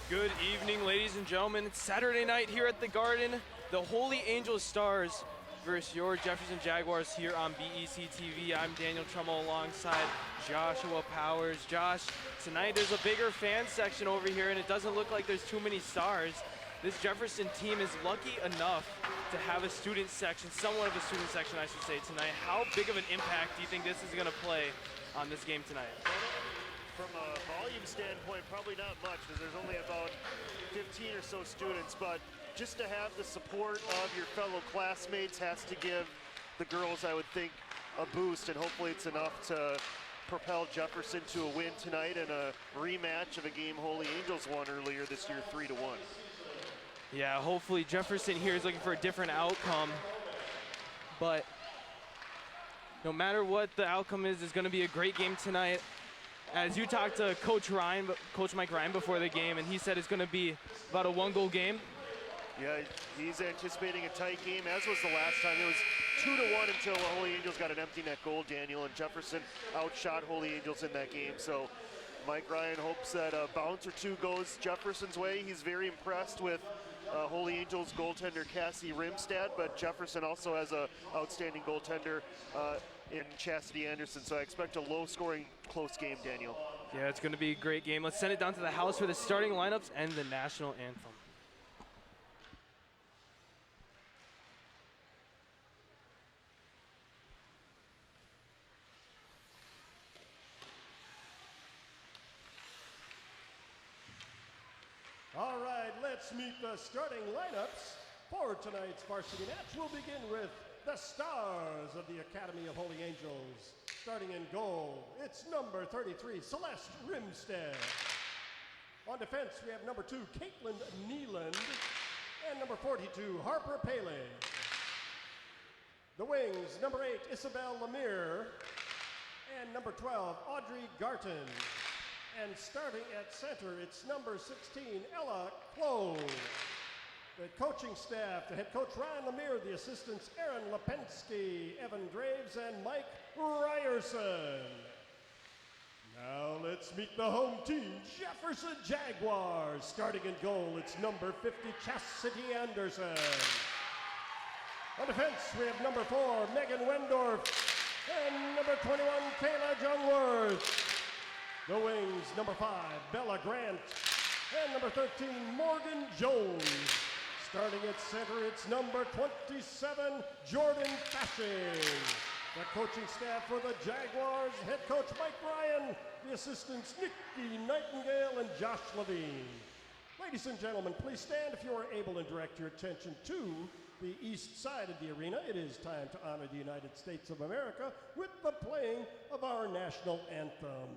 Good evening, ladies and gentlemen. It's Saturday night here at the Garden. The Holy Angel Stars versus your Jefferson Jaguars here on BEC-TV. I'm Daniel Trummel alongside Joshua Powers. Josh, tonight there's a bigger fan section over here, and it doesn't look like there's too many stars. This Jefferson team is lucky enough to have a student section, somewhat of a student section, I should say, tonight. How big of an impact do you think this is going to play on this game tonight? From a volume standpoint, probably not much because there's only about 15 or so students, but just to have the support of your fellow classmates has to give the girls, I would think, a boost, and hopefully it's enough to propel Jefferson to a win tonight and a rematch of a game Holy Angels won earlier this year, 3-1. Yeah, hopefully Jefferson here is looking for a different outcome, but no matter what the outcome is, it's going to be a great game tonight. As you talked to Coach Mike Ryan before the game, and he said it's going to be about a one-goal game. Yeah, he's anticipating a tight game, as was the last time. It was 2-1 until Holy Angels got an empty net goal, Daniel, and Jefferson outshot Holy Angels in that game. So Mike Ryan hopes that a bounce or two goes Jefferson's way. He's very impressed with Holy Angels goaltender Cassie Rimstad, but Jefferson also has an outstanding goaltender in Chastity Anderson, so I expect a low-scoring, close game, Daniel. Yeah, it's going to be a great game. Let's send it down to the house for the starting lineups and the national anthem. All right, let's meet the starting lineups for tonight's varsity match. We'll begin with the stars of the Academy of Holy Angels. Starting in goal, it's number 33, Celeste Rimstead. On defense, we have number 2, Caitlin Neeland, and number 42, Harper Pele. The wings, number 8, Isabel Lemire, and number 12, Audrey Garton. And starting at center, it's number 16, Ella Clove. The coaching staff, the head coach Ryan Lemire, the assistants Aaron Lipensky, Evan Graves, and Mike Ryerson. Now let's meet the home team, Jefferson Jaguars. Starting in goal, it's number 50, Chastity Anderson. On defense, we have number 4, Megan Wendorf, and number 21, Kayla Jungworth. The wings, number 5, Bella Grant, and number 13, Morgan Jones. Starting at center, it's number 27, Jordan Fashing. The coaching staff for the Jaguars, head coach Mike Ryan, the assistants Nikki Nightingale and Josh Levine. Ladies and gentlemen, please stand if you are able and direct your attention to the east side of the arena. It is time to honor the United States of America with the playing of our national anthem.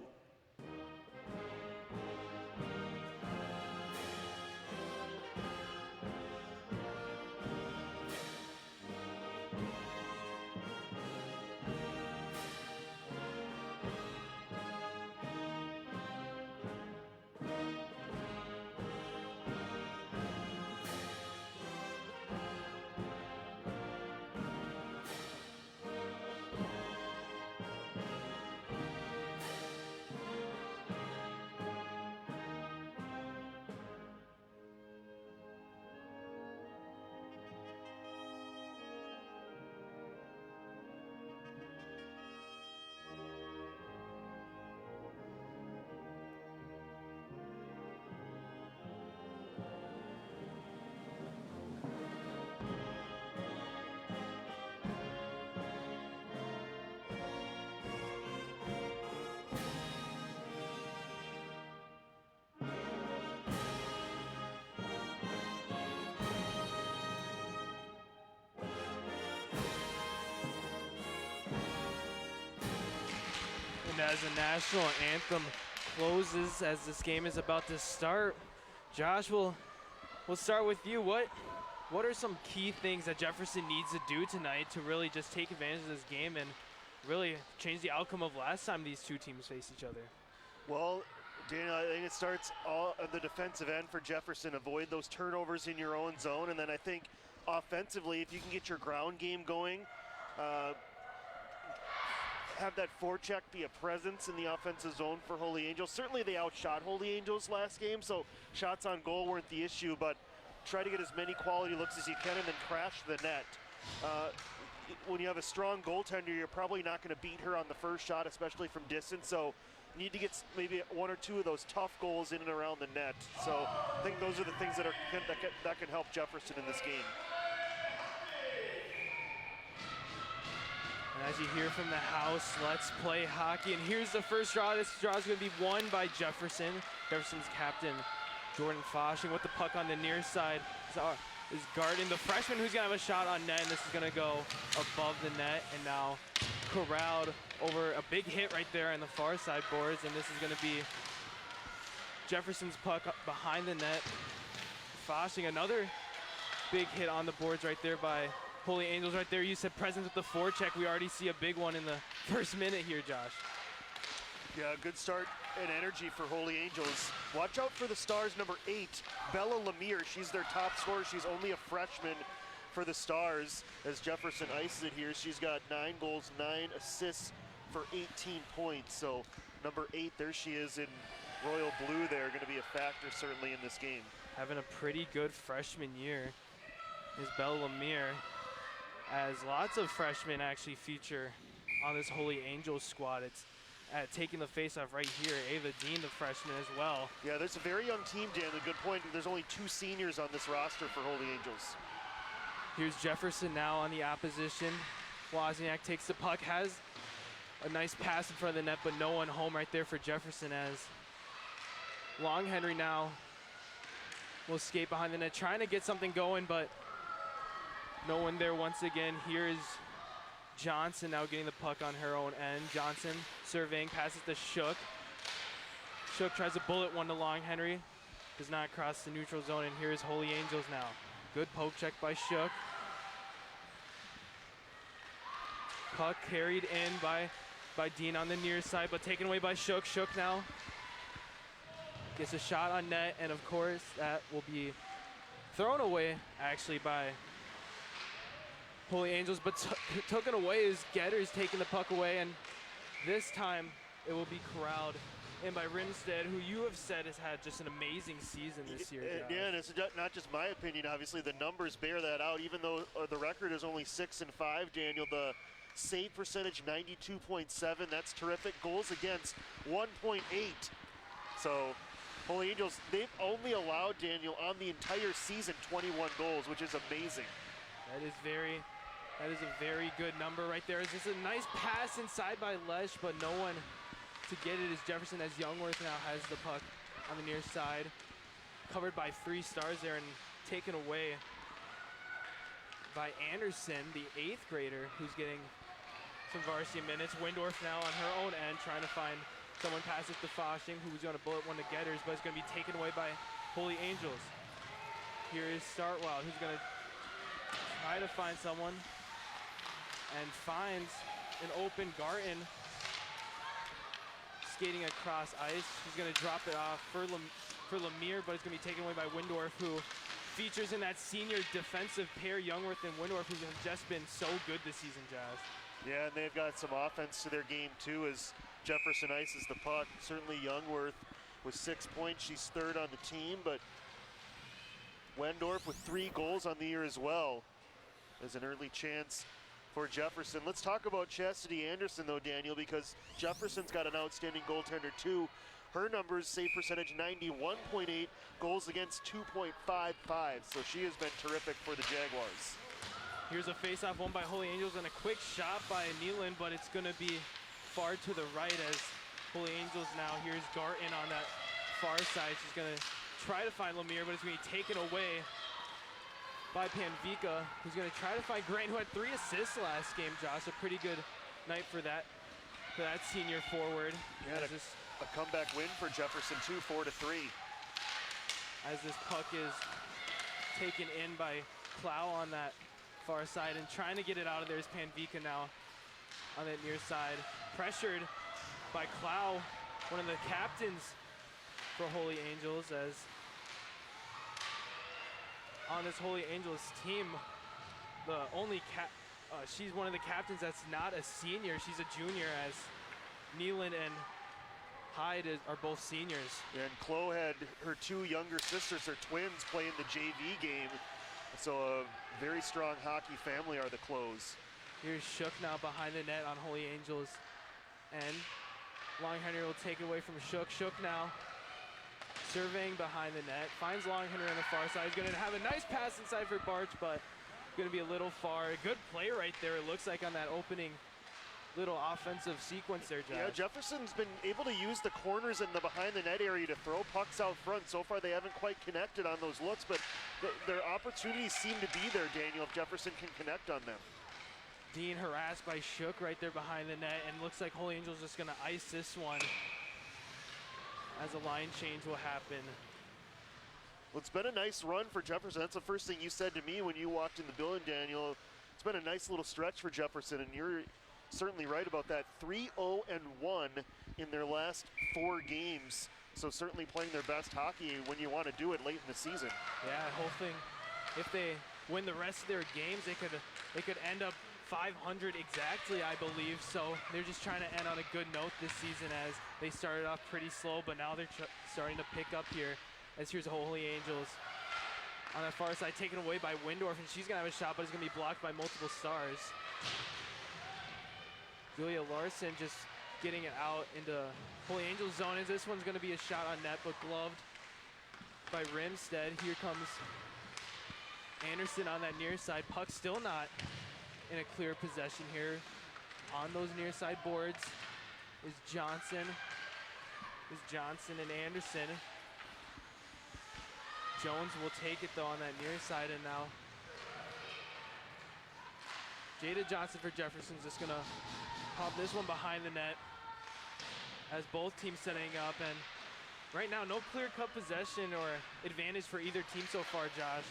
As the national anthem closes, as this game is about to start, Josh, we'll start with you. What are some key things that Jefferson needs to do tonight to really just take advantage of this game and really change the outcome of last time these two teams faced each other? Well, Dana, I think it starts all at the defensive end for Jefferson. Avoid those turnovers in your own zone, and then I think offensively, if you can get your ground game going, have that forecheck be a presence in the offensive zone for Holy Angels. Certainly they outshot Holy Angels last game, so shots on goal weren't the issue, but try to get as many quality looks as you can and then crash the net. When you have a strong goaltender, you're probably not going to beat her on the first shot, especially from distance, so you need to get maybe 1 or 2 of those tough goals in and around the net. So I think those are the things that can help Jefferson in this game. And as you hear from the house, let's play hockey. And here's the first draw. This draw is going to be won by Jefferson. Jefferson's captain, Jordan Foshing, with the puck on the near side is guarding the freshman who's going to have a shot on net. And this is going to go above the net. And now corralled over a big hit right there on the far side boards. And this is going to be Jefferson's puck behind the net. Foshing, another big hit on the boards right there by Holy Angels right there. You said presence with the forecheck. We already see a big one in the first minute here, Josh. Yeah, good start and energy for Holy Angels. Watch out for the Stars, number 8, Bella Lemire. She's their top scorer. She's only a freshman for the Stars. As Jefferson ices it here, she's got 9 goals, 9 assists for 18 points. So number 8, there she is in royal blue there, going to be a factor certainly in this game. Having a pretty good freshman year is Bella Lemire, as lots of freshmen actually feature on this Holy Angels squad. It's taking the faceoff right here. Ava Dean, the freshman as well. Yeah, there's a very young team, Dan. A good point. There's only 2 seniors on this roster for Holy Angels. Here's Jefferson now on the opposition. Wozniak takes the puck, has a nice pass in front of the net, but no one home right there for Jefferson, as Long Henry now will skate behind the net, trying to get something going, but no one there once again. Here is Johnson now getting the puck on her own end. Johnson surveying, passes to Shook. Shook tries a bullet one to Long Henry. Does not cross the neutral zone, and here's Holy Angels now. Good poke check by Shook. Puck carried in by Dean on the near side, but taken away by Shook. Shook now gets a shot on net, and of course that will be thrown away actually by Holy Angels, but taken away is Getters taking the puck away, and this time it will be corralled in by Rimstead, who you have said has had just an amazing season this year. Yeah, and it's not just my opinion, obviously. The numbers bear that out. Even though the record is only 6-5, Daniel, the save percentage 92.7. That's terrific. Goals against 1.8. So Holy Angels, they've only allowed, Daniel, on the entire season 21 goals, which is amazing. That is a very good number right there. It's just a nice pass inside by Lesh, but no one to get it as Jefferson, as Youngworth now has the puck on the near side. Covered by 3 Stars there and taken away by Anderson, the 8th grader, who's getting some varsity minutes. Windorf now on her own end, trying to find someone, passes to Foshing, who's going to bullet one to Getters, but it's going to be taken away by Holy Angels. Here is Startwild, who's going to try to find someone and finds an open Garten skating across ice. He's going to drop it off for Lemire, but it's going to be taken away by Windorf, who features in that senior defensive pair, Youngworth and Windorf, who have just been so good this season, Jazz. Yeah, and they've got some offense to their game too, as Jefferson ices the puck. Certainly Youngworth with 6 points. She's 3rd on the team, but Wendorf with 3 goals on the year as well. There's an early chance for Jefferson. Let's talk about Chastity Anderson though, Daniel, because Jefferson's got an outstanding goaltender too. Her numbers, save percentage 91.8, goals against 2.55, so she has been terrific for the Jaguars. Here's a face-off won by Holy Angels and a quick shot by Nealon, but it's going to be far to the right as Holy Angels now. Here's Garten on that far side. She's going to try to find Lemire, but it's going to be taken away by Panvika, who's going to try to find Grant, who had 3 assists last game, Josh. A pretty good night for that senior forward. Yeah, a comeback win for Jefferson too, 4-3. As this puck is taken in by Clow on that far side, and trying to get it out of there is Panvika now on that near side. Pressured by Clow, one of the captains for Holy Angels, as on this Holy Angels team, the only she's one of the captains that's not a senior. She's a junior, as Neelan and Hyde are both seniors. And Chloe had her two younger sisters, her twins, playing the JV game. So a very strong hockey family are the Cloes. Here's Shook now behind the net on Holy Angels. And Long Henry will take it away from Shook. Shook now surveying behind the net. Finds Long Henry on the far side. He's going to have a nice pass inside for Barch, but going to be a little far. A good play right there, it looks like, on that opening little offensive sequence there, Josh. Yeah, Jefferson's been able to use the corners and the behind the net area to throw pucks out front. So far they haven't quite connected on those looks, but their opportunities seem to be there, Daniel, if Jefferson can connect on them. Dean harassed by Shook right there behind the net, and looks like Holy Angels just going to ice this one as a line change will happen. Well, it's been a nice run for Jefferson. That's the first thing you said to me when you walked in the building, Daniel. It's been a nice little stretch for Jefferson, and you're certainly right about that. 3-0-1 in their last 4 games. So certainly playing their best hockey when you want to do it late in the season. Yeah, hoping if they win the rest of their games, they could end up 500 exactly, I believe. So they're just trying to end on a good note this season, as they started off pretty slow, but now they're starting to pick up here. As here's Holy Angels on that far side, taken away by Windorf, and she's gonna have a shot, but it's gonna be blocked by multiple Stars. Julia Larson just getting it out into Holy Angels zone, as this one's gonna be a shot on net, but gloved by Rimstead. Here comes Anderson on that near side. Puck still not in a clear possession here. On those near side boards is Johnson and Anderson. Jones will take it though on that near side, and now Jada Johnson for Jefferson's just gonna pop this one behind the net, as both teams setting up. And right now, no clear-cut possession or advantage for either team so far, Josh.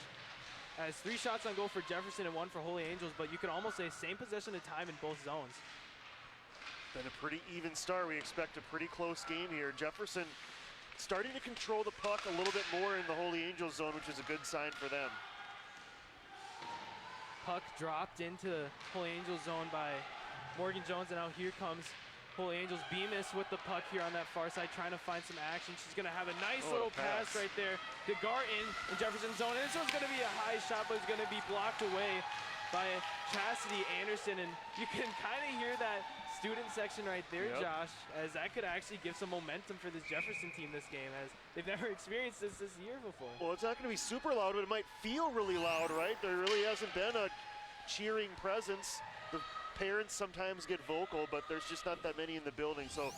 As 3 shots on goal for Jefferson and 1 for Holy Angels, but you could almost say same possession of time in both zones. Been a pretty even start. We expect a pretty close game here. Jefferson starting to control the puck a little bit more in the Holy Angels zone, which is a good sign for them. Puck dropped into Holy Angels zone by Morgan Jones, and now here comes Holy Angels. Bemis with the puck here on that far side, trying to find some action. She's gonna have a nice little pass right there to Garton in Jefferson's zone, and this one's gonna be a high shot, but it's gonna be blocked away by Chastity Anderson. And you can kind of hear that student section right there, Josh, as that could actually give some momentum for this Jefferson team this game, as they've never experienced this year before. Well, it's not gonna be super loud, but it might feel really loud, right? There really hasn't been a cheering presence. The parents sometimes get vocal, but there's just not that many in the building. So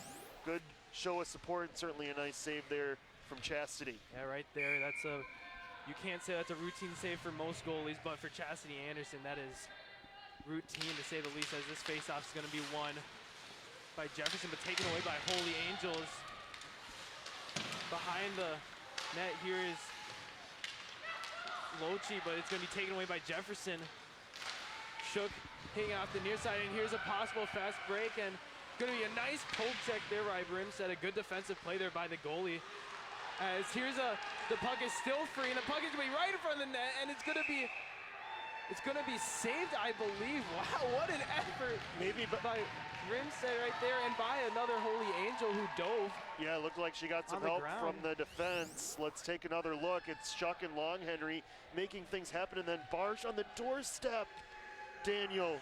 good show of support, and certainly a nice save there from Chastity. Yeah, right there. You can't say that's a routine save for most goalies, but for Chastity Anderson, that is routine to say the least, as this faceoff is going to be won by Jefferson, but taken away by Holy Angels. Behind the net here is Lochi, but it's going to be taken away by Jefferson. Shook hanging off the near side, and here's a possible fast break, and going to be a nice poke check there by Rimstead. A good defensive play there by the goalie. As here's the puck is still free, and the puck is going to be right in front of the net, and it's going to be saved, I believe. Wow, what an effort by Rimstead right there, and by another Holy Angel who dove. Yeah, it looked like she got some help from the defense. Let's take another look. It's Chuck and Long Henry making things happen, and then Barsh on the doorstep. Daniel,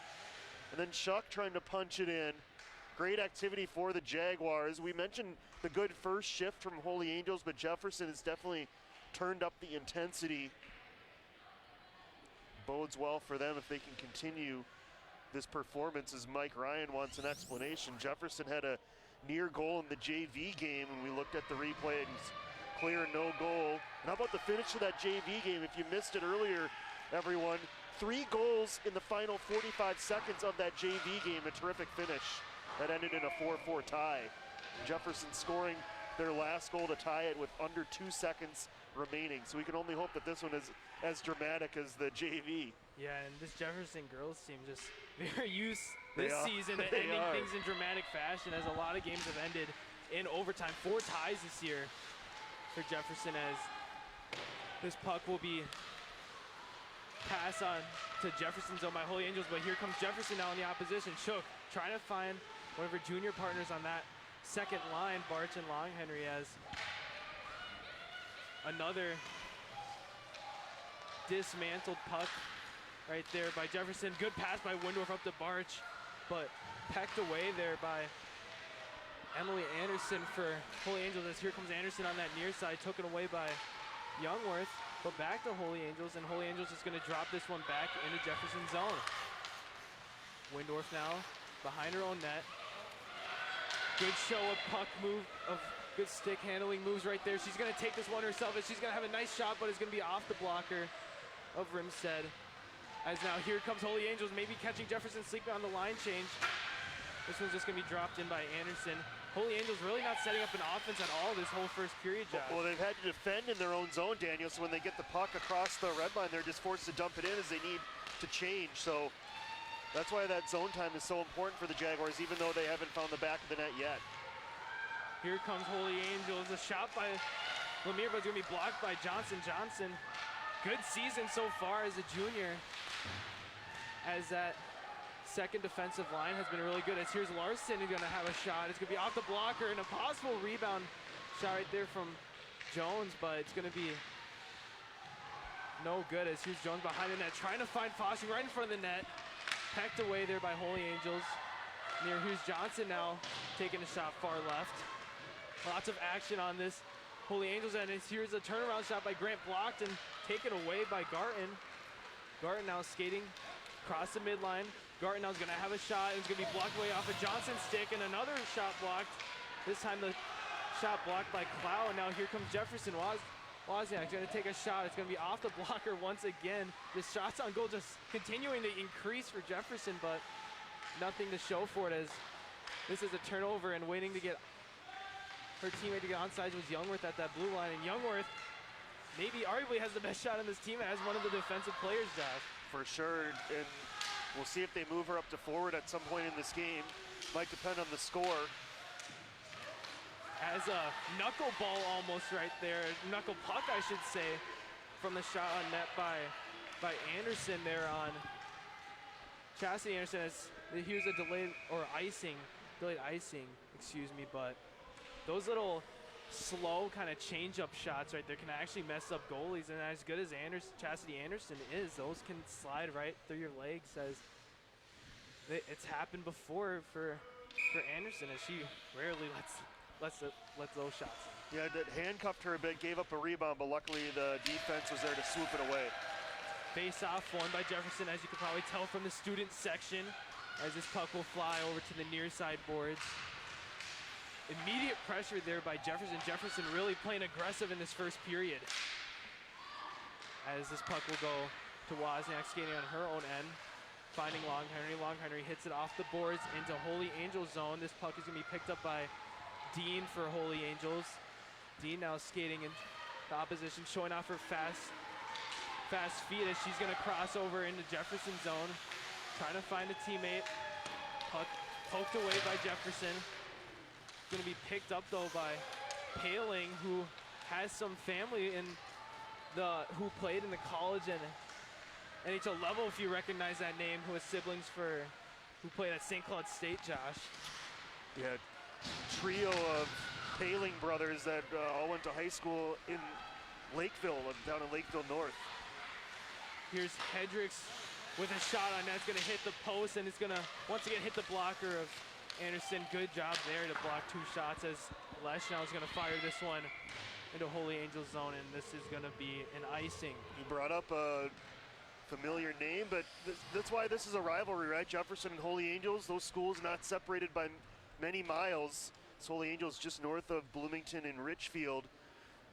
and then Chuck trying to punch it in. Great activity for the Jaguars. We mentioned the good first shift from Holy Angels, but Jefferson has definitely turned up the intensity. Bodes well for them if they can continue this performance, as Mike Ryan wants an explanation. Jefferson had a near goal in the JV game, and we looked at the replay, and he's clear, no goal. And how about the finish of that JV game? If you missed it earlier, everyone, 3 goals in the final 45 seconds of that JV game, a terrific finish that ended in a 4-4 tie. Jefferson scoring their last goal to tie it with under 2 seconds remaining. So we can only hope that this one is as dramatic as the JV. Yeah, and this Jefferson girls team just very used this season to ending things in dramatic fashion, as a lot of games have ended in overtime. 4 ties this year for Jefferson, as this puck will be pass on to Jefferson zone by Holy Angels, but here comes Jefferson now in the opposition. Shook trying to find one of her junior partners on that second line, Barch and Long Henry, as another dismantled puck right there by Jefferson. Good pass by Windorf up to Barch, but pecked away there by Emily Anderson for Holy Angels, as here comes Anderson on that near side, taken away by Youngworth, but back to Holy Angels, and Holy Angels is gonna drop this one back into Jefferson's zone. Windorf now behind her own net. Good show of puck move, of good stick handling moves right there. She's gonna take this one herself, and she's gonna have a nice shot, but it's gonna be off the blocker of Rimstead. As now here comes Holy Angels, maybe catching Jefferson sleeping on the line change. This one's just gonna be dropped in by Anderson. Holy Angels really not setting up an offense at all this whole first period, Josh. Well, they've had to defend in their own zone, Daniel, so when they get the puck across the red line, they're just forced to dump it in as they need to change. So that's why that zone time is so important for the Jaguars, even though they haven't found the back of the net yet. Here comes Holy Angels. A shot by Lemire, but it's gonna be blocked by Johnson. Johnson, good season so far as a junior, as that second defensive line has been really good. As here's Larson who's gonna have a shot. It's gonna be off the blocker, and a possible rebound shot right there from Jones, but it's gonna be no good. As here's Jones behind the net, trying to find Fossing right in front of the net. Pecked away there by Holy Angels. Here's Johnson now taking a shot far left. Lots of action on this Holy Angels, and here's a turnaround shot by Grant, blocked and taken away by Garton. Garton now skating across the midline. Garton now is gonna have a shot, and it's gonna be blocked away off of Johnson's stick, and another shot blocked. This time the shot blocked by Clow, and now here comes Jefferson. Wozniak's gonna take a shot. It's gonna be off the blocker once again. The shots on goal just continuing to increase for Jefferson, but nothing to show for it, as this is a turnover, and waiting to get her teammate to get onside was Youngworth at that blue line, and Youngworth maybe arguably has the best shot on this team as one of the defensive players, Josh. For sure, and we'll see if they move her up to forward at some point in this game. Might depend on the score. As a knuckleball almost right there, knuckle puck I should say, from the shot on net by Anderson there on Chastity Anderson. As here's a delayed icing, excuse me, but those little slow kind of change-up shots right there can actually mess up goalies, and as good as Chastity Anderson is, those can slide right through your legs, as it's happened before for Anderson, as she rarely lets those shots. Yeah, that handcuffed her a bit, gave up a rebound, but luckily the defense was there to swoop it away. Face-off won by Jefferson, as you can probably tell from the student section, as this puck will fly over to the near side boards. Immediate pressure there by Jefferson. Jefferson really playing aggressive in this first period. As this puck will go to Wozniak skating on her own end, finding Long Henry. Long Henry hits it off the boards into Holy Angels zone. This puck is gonna be picked up by Dean for Holy Angels. Dean now skating in the opposition, showing off her fast feet as she's gonna cross over into Jefferson zone, trying to find a teammate. Puck poked away by Jefferson. Going to be picked up though by Paling, who has some family who played in the college and NHL level, if you recognize that name, who has siblings who played at St. Cloud State, Josh. Yeah, trio of Paling brothers that all went to high school in Lakeville, down in Lakeville North. Here's Hendricks with a shot on net. It's going to hit the post, and it's going to once again hit the blocker of Anderson. Good job there to block two shots, as Leschnow is going to fire this one into Holy Angels zone, and this is going to be an icing. You brought up a familiar name, but that's why this is a rivalry, right? Jefferson and Holy Angels, those schools not separated by many miles. It's Holy Angels just north of Bloomington and Richfield,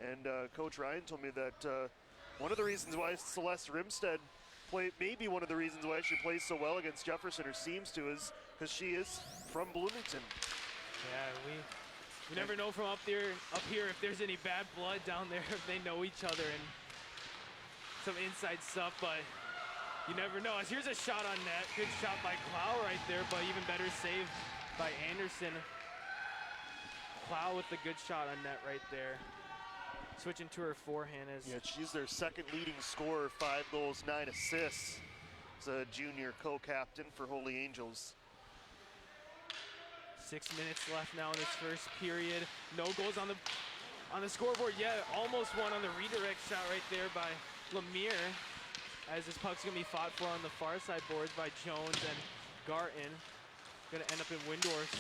and Coach Ryan told me that one of the reasons why Celeste Rimstead maybe one of the reasons why she plays so well against Jefferson, or seems to, is because she is from Bloomington. Yeah, we never know from up here if there's any bad blood down there, if they know each other, and some inside stuff, but you never know. As here's a shot on net. Good shot by Clow right there, but even better save by Anderson. Clow with the good shot on net right there. switching to her forehand as Yeah, she's their second leading scorer, 5 goals, 9 assists. As a junior co-captain for Holy Angels. 6 minutes left now in this first period. No goals on the scoreboard yet. Almost one on the redirect shot right there by Lemire. As this puck's gonna be fought for on the far side boards by Jones and Garton. Gonna end up in Windorf's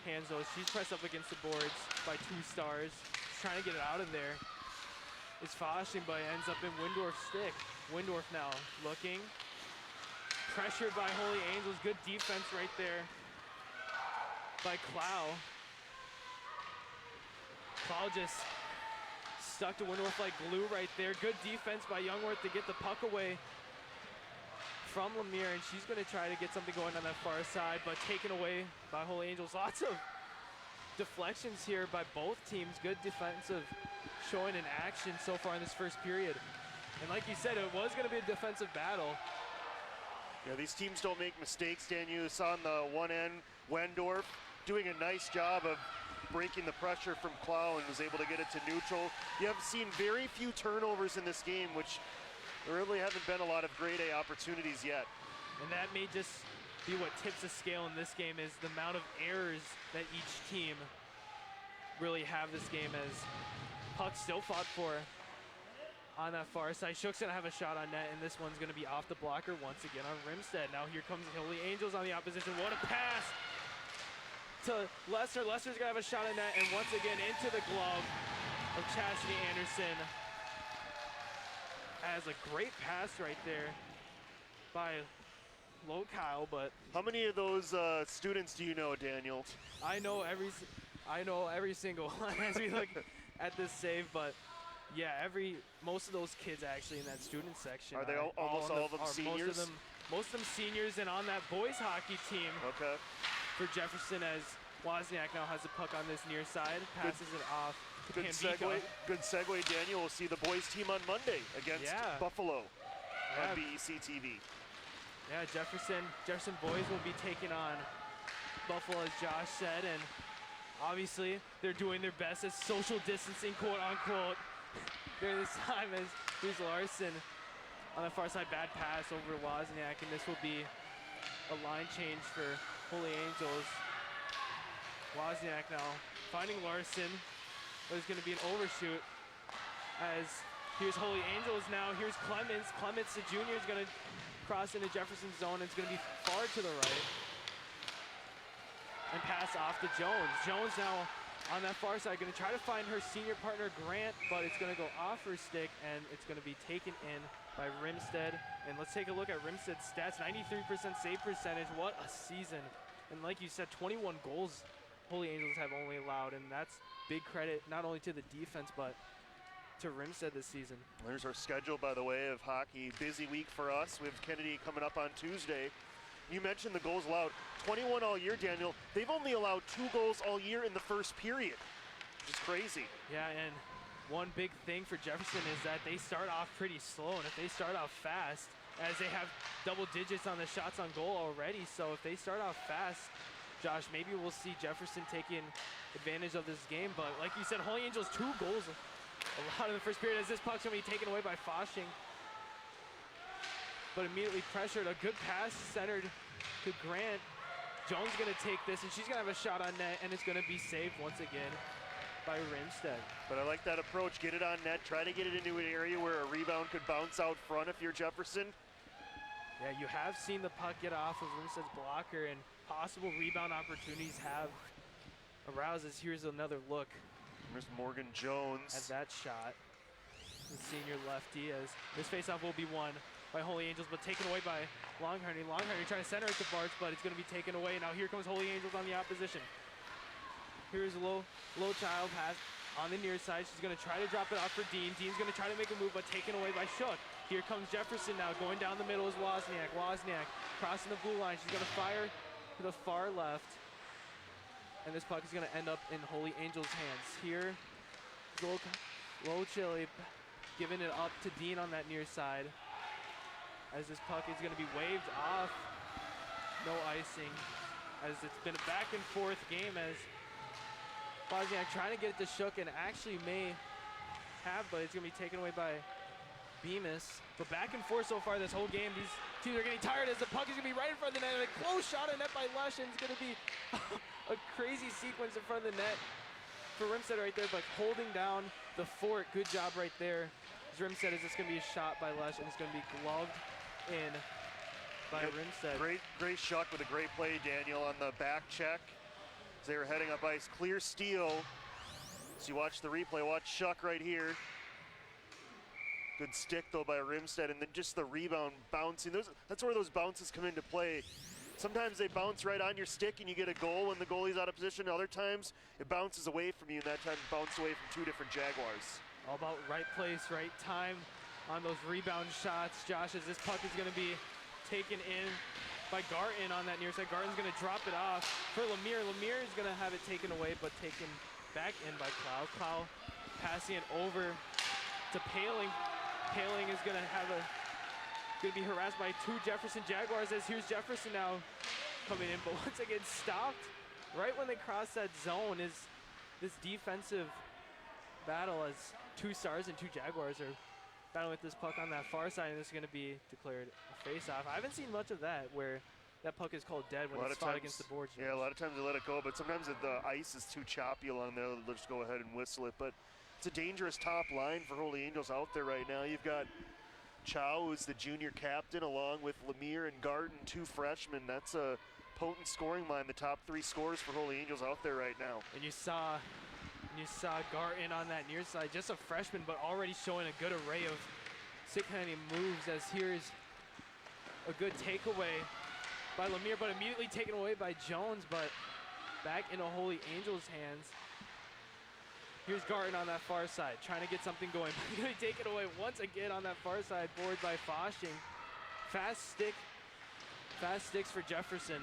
hands though. She's pressed up against the boards by 2 stars. She's trying to get it out of there. It's Foshing, but it ends up in Windorf's stick. Windorf now looking. Pressured by Holy Angels. Good defense right there by Clow. Clow just stuck to Windorf like glue right there. Good defense by Youngworth to get the puck away from Lemire, and she's going to try to get something going on that far side, but taken away by Holy Angels. Lots of deflections here by both teams. Good defensive showing in action so far in this first period. And like you said, it was going to be a defensive battle. Yeah, these teams don't make mistakes, Dan. You saw on the one end, Wendorf doing a nice job of breaking the pressure from Clow and was able to get it to neutral. You have seen very few turnovers in this game, which there really haven't been a lot of grade A opportunities yet. And that may just be what tips the scale in this game, is the amount of errors that each team really have this game, as puck still fought for on that far side. Shook's gonna have a shot on net, and this one's gonna be off the blocker once again on Rimstead. Now here comes Holy Angels on the opposition. What a pass to Lester. Lester's gonna have a shot on net, and once again into the glove of Chastity Anderson. As a great pass right there by Low Kyle, but how many of those students do you know, Daniel? I know every single one as we look at this save, but yeah, most of those kids actually in that student section. Are they almost all of them seniors? Most of them seniors, and on that boys hockey team. Okay. For Jefferson, as Wozniak now has the puck on this near side, passes it off. Good segue, Daniel. We'll see the boys team on Monday against Buffalo on BEC-TV. Yeah, Jefferson boys will be taking on Buffalo, as Josh said, and obviously they're doing their best as social distancing, quote unquote, during this time, as here's Larson on the far side, bad pass over Wozniak, and this will be a line change for Holy Angels. Wozniak now finding Larson, but it's going to be an overshoot, as here's Holy Angels now. Here's Clements. Clements, the junior, is going to cross into Jefferson's zone, and it's going to be far to the right. And pass off to Jones. Jones now on that far side, going to try to find her senior partner, Grant, but it's going to go off her stick, and it's going to be taken in by Rimstead. And let's take a look at Rimstead's stats. 93% save percentage. What a season. And like you said, 21 goals Holy Angels have only allowed, and that's big credit not only to the defense, but to Rimstead this season. There's our schedule, by the way, of hockey. Busy week for us. We have Kennedy coming up on Tuesday. You mentioned the goals allowed. 21 all year, Daniel. They've only allowed 2 goals all year in the first period, which is crazy. Yeah, and one big thing for Jefferson is that they start off pretty slow, and if they start off fast, as they have double digits on the shots on goal already, so if they start off fast, Josh, maybe we'll see Jefferson taking advantage of this game. But like you said, Holy Angels 2 goals a lot in the first period, as this puck's gonna be taken away by Foshing, but immediately pressured. A good pass centered to Grant. Jones gonna take this, and she's gonna have a shot on net, and it's gonna be saved once again by Rimstead. But I like that approach. Get it on net. Try to get it into an area where a rebound could bounce out front if you're Jefferson. Yeah, you have seen the puck get off of Rimstead's blocker, and possible rebound opportunities have aroused. As here's another look. There's Morgan Jones at that shot, the senior lefty, as this faceoff will be won by Holy Angels, but taken away by Longhorny. Longhorny trying to center it to Bartz, but it's going to be taken away. Now here comes Holy Angels on the opposition. Here's a low child pass on the near side. She's going to try to drop it off for Dean. Dean's going to try to make a move, but taken away by Shook. Here comes Jefferson now, going down the middle is Wozniak. Wozniak crossing the blue line. She's going to fire to the far left, and this puck is going to end up in Holy Angels' hands. Here, low chili, giving it up to Dean on that near side, as this puck is going to be waved off. No icing, as it's been a back and forth game, as Wozniak trying to get it to Shook, and actually may have, but it's going to be taken away by Bemis. But back and forth so far this whole game. These teams are getting tired as the puck is going to be right in front of the net. And a close shot at net by Lesh, and it's going to be a crazy sequence in front of the net for Rimstead right there, but holding down the fort. Good job right there. Rimstead is just going to be a shot by Lesh, and it's going to be gloved in by Rimstead. Great shot with a great play, Daniel, on the back check. As they were heading up ice, clear steal. So you watch the replay, watch Shuck right here. Good stick though by Rimstead, and then just the rebound bouncing. That's where those bounces come into play. Sometimes they bounce right on your stick and you get a goal when the goalie's out of position. Other times it bounces away from you, and that time it bounced away from two different Jaguars. All about right place, right time on those rebound shots. Josh, as this puck is going to be taken in by Garton on that near side. Garton's going to drop it off for Lemire. Lemire is going to have it taken away, but taken back in by Clow. Clow passing it over to Paling. Paling is going to be harassed by two Jefferson Jaguars, as here's Jefferson now coming in, but once again stopped right when they cross that zone. Is this defensive battle as two Stars and two Jaguars are battling with this puck on that far side, and this is going to be declared a face-off. I haven't seen much of that where that puck is called dead when it's fought against the boards. Yeah, a lot of times they let it go, but sometimes if the ice is too choppy along there, they'll just go ahead and whistle it. But it's a dangerous top line for Holy Angels out there right now. You've got Chow, who's the junior captain, along with Lemire and Garden, two freshmen. That's a potent scoring line, the top three scorers for Holy Angels out there right now. And you saw Garton on that near side, just a freshman, but already showing a good array of stick-handling moves, as here's a good takeaway by Lemire, but immediately taken away by Jones, but back into Holy Angels' hands. Here's Garton on that far side, trying to get something going. He's going to take it away once again on that far side, board by Foshing. Fast sticks for Jefferson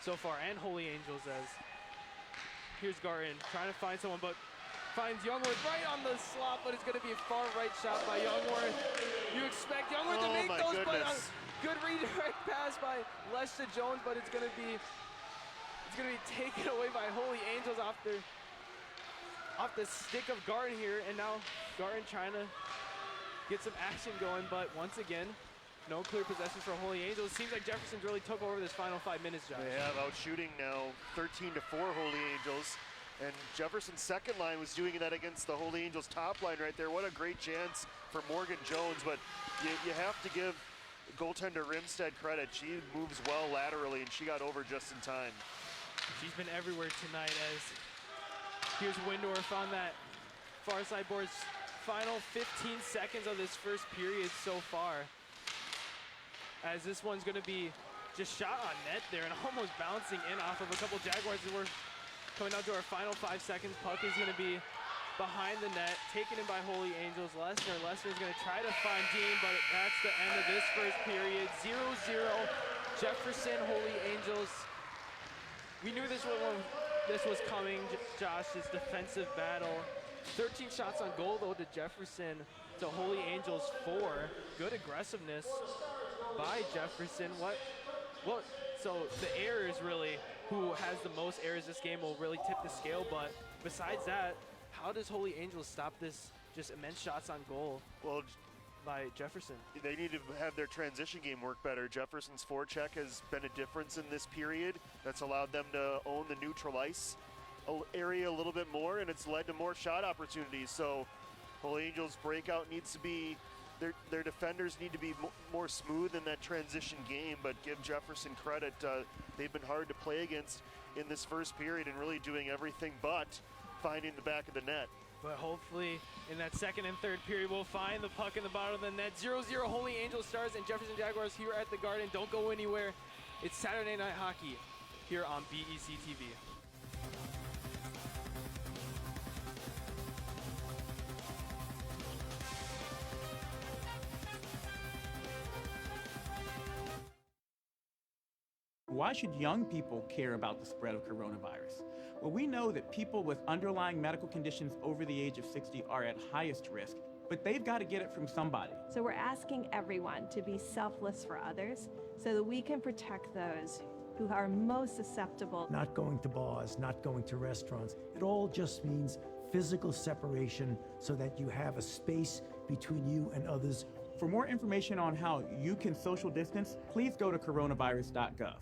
so far, and Holy Angels, as here's Garton trying to find someone, but finds Youngworth right on the slot, but it's going to be a far right shot by Youngworth. You expect Youngworth to make those, but a good redirect pass by Lesh to Jones, but it's going to be taken away by Holy Angels off the stick of Garton here, and now Garton trying to get some action going, but once again, no clear possessions for Holy Angels. Seems like Jefferson's really took over this final 5 minutes, Josh. They have out shooting now 13-4 Holy Angels, and Jefferson's second line was doing that against the Holy Angels top line right there. What a great chance for Morgan Jones, but you have to give goaltender Rimstead credit. She moves well laterally, and she got over just in time. She's been everywhere tonight, as here's Windorf on that far side boards. Final 15 seconds of this first period so far, as this one's going to be just shot on net there and almost bouncing in off of a couple Jaguars. We're coming down to our final 5 seconds. Puck is going to be behind the net, taken in by Holy Angels. Lesner's going to try to find Dean, but that's the end of this first period. 0-0, Jefferson, Holy Angels. We knew this was coming, Josh, this defensive battle. 13 shots on goal, though, to Jefferson, to Holy Angels 4. Good aggressiveness by Jefferson. So the errors really, who has the most errors this game will really tip the scale, but besides that, how does Holy Angels stop this just immense shots on goal? Well, by Jefferson. They need to have their transition game work better. Jefferson's forecheck has been a difference in this period. That's allowed them to own the neutral ice area a little bit more, and it's led to more shot opportunities. So Holy Angels breakout needs to be, their defenders need to be more smooth in that transition game, but give Jefferson credit. They've been hard to play against in this first period and really doing everything but finding the back of the net. But hopefully in that second and third period, we'll find the puck in the bottom of the net. 0-0 Holy Angels Stars and Jefferson Jaguars here at the Garden. Don't go anywhere. It's Saturday Night Hockey here on BEC-TV. Why should young people care about the spread of coronavirus? Well, we know that people with underlying medical conditions over the age of 60 are at highest risk, but they've got to get it from somebody. So we're asking everyone to be selfless for others so that we can protect those who are most susceptible. Not going to bars, not going to restaurants. It all just means physical separation so that you have a space between you and others. For more information on how you can social distance, please go to coronavirus.gov.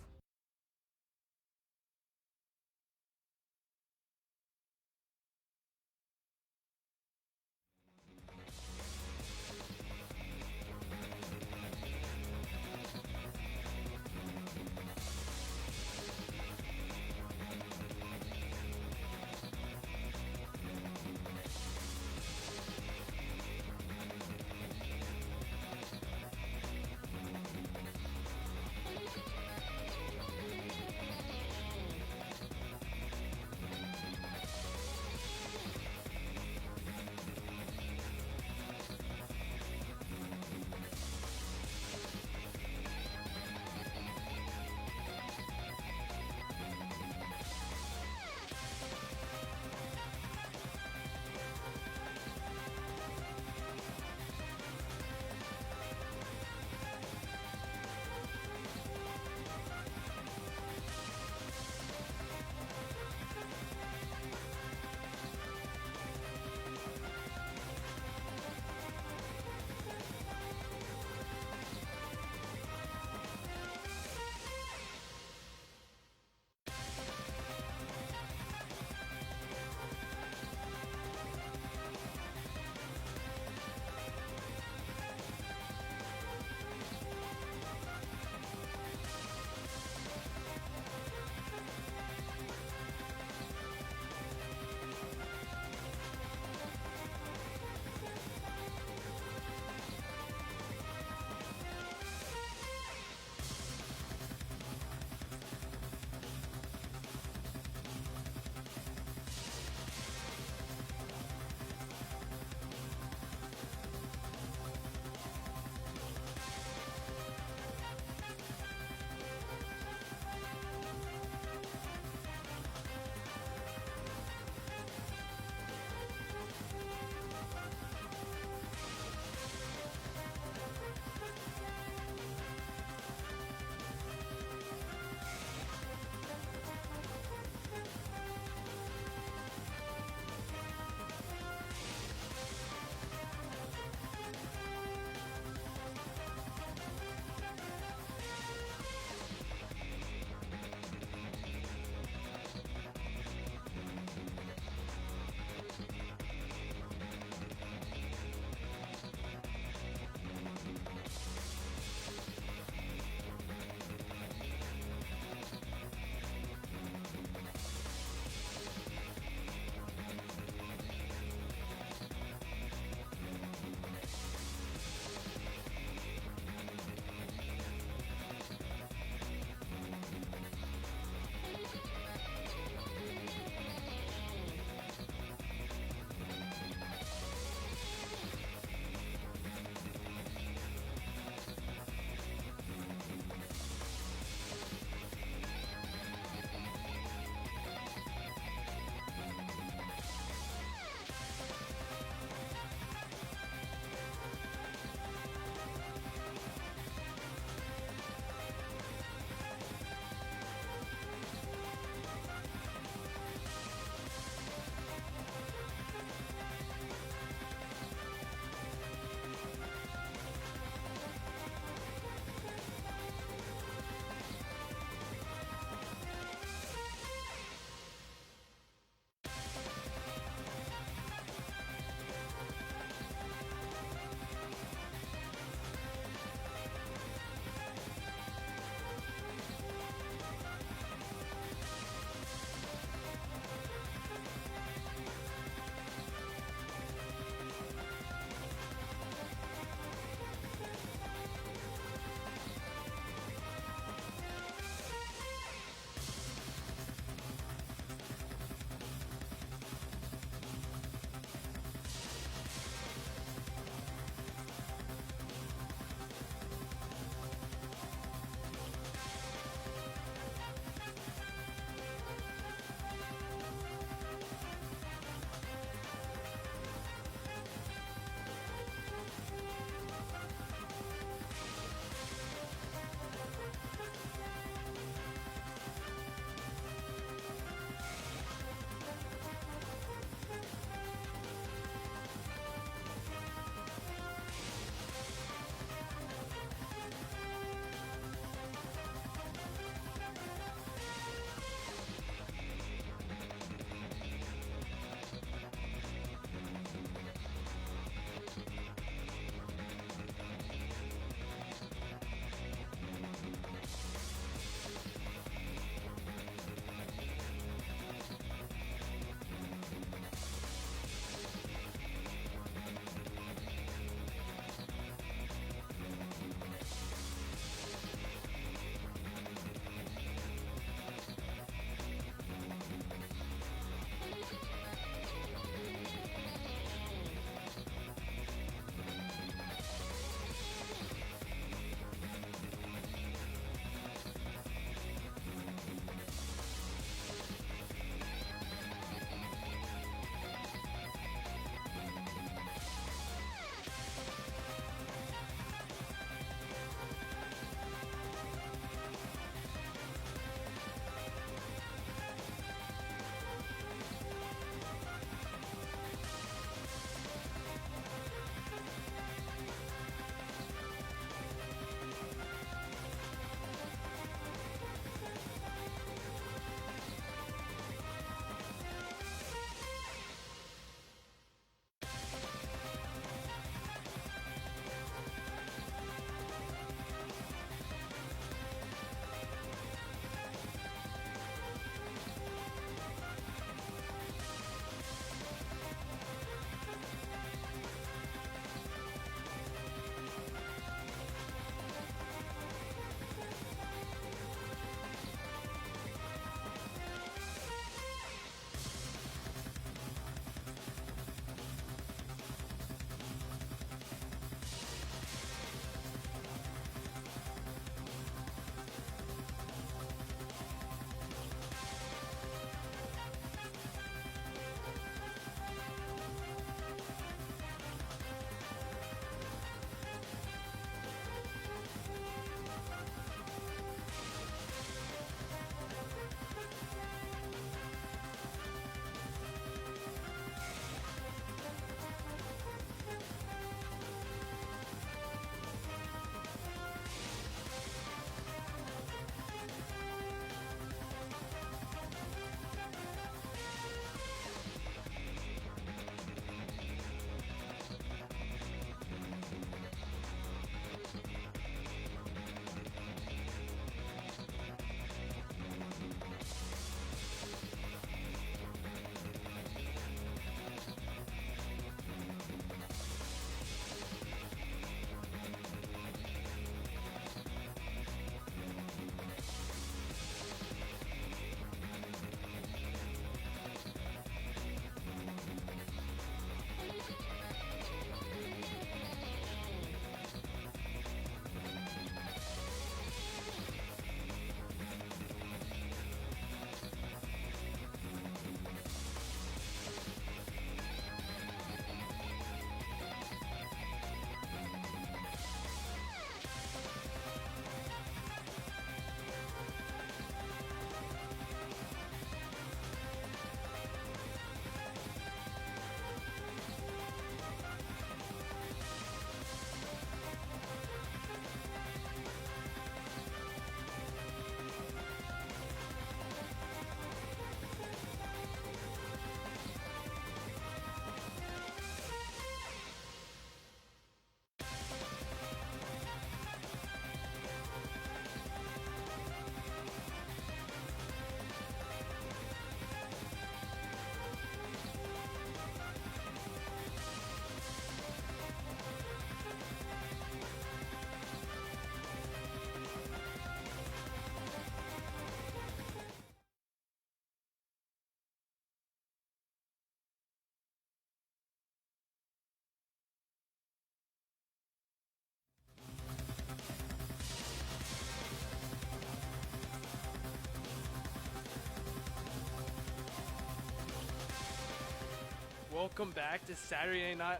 Welcome back to Saturday night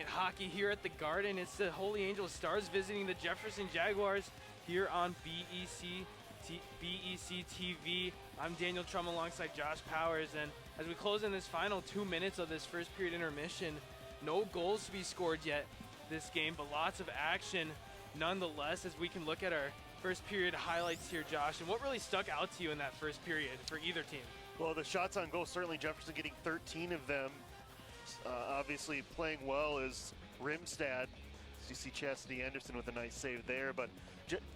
hockey here at the Garden. It's the Holy Angel Stars visiting the Jefferson Jaguars here on BEC-TV. I'm Daniel Trum alongside Josh Powers, and as we close in this final 2 minutes of this first period intermission, no goals to be scored yet this game, but lots of action nonetheless as we can look at our first period highlights here, Josh. And what really stuck out to you in that first period for either team? Well, the shots on goal, certainly Jefferson getting 13 of them. Obviously playing well is Rimstad. As you see Chastity Anderson with a nice save there, but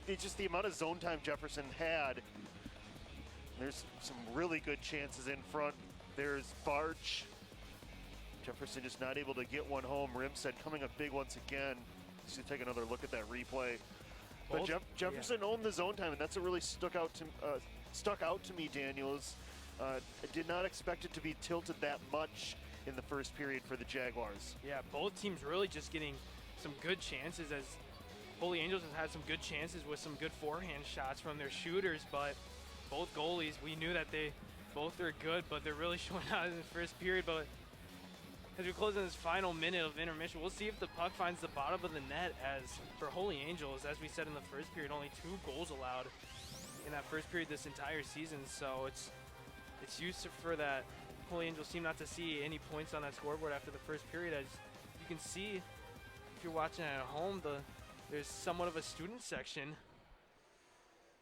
it's just the amount of zone time Jefferson had. There's some really good chances in front. There's Barch. Jefferson just not able to get one home. Rimstad coming up big once again. Just take another look at that replay. But Jefferson owned the zone time, and that's what really stuck out to me, Daniel. I did not expect it to be tilted that much in the first period for the Jaguars. Yeah, both teams really just getting some good chances, as Holy Angels has had some good chances with some good forehand shots from their shooters, but both goalies, we knew that they both are good, but they're really showing out in the first period. But as we close in this final minute of intermission, we'll see if the puck finds the bottom of the net. As for Holy Angels, as we said in the first period, only 2 goals allowed in that first period this entire season, so it's used for that Holy Angels team not to see any points on that scoreboard after the first period. As you can see, if you're watching at home, there's somewhat of a student section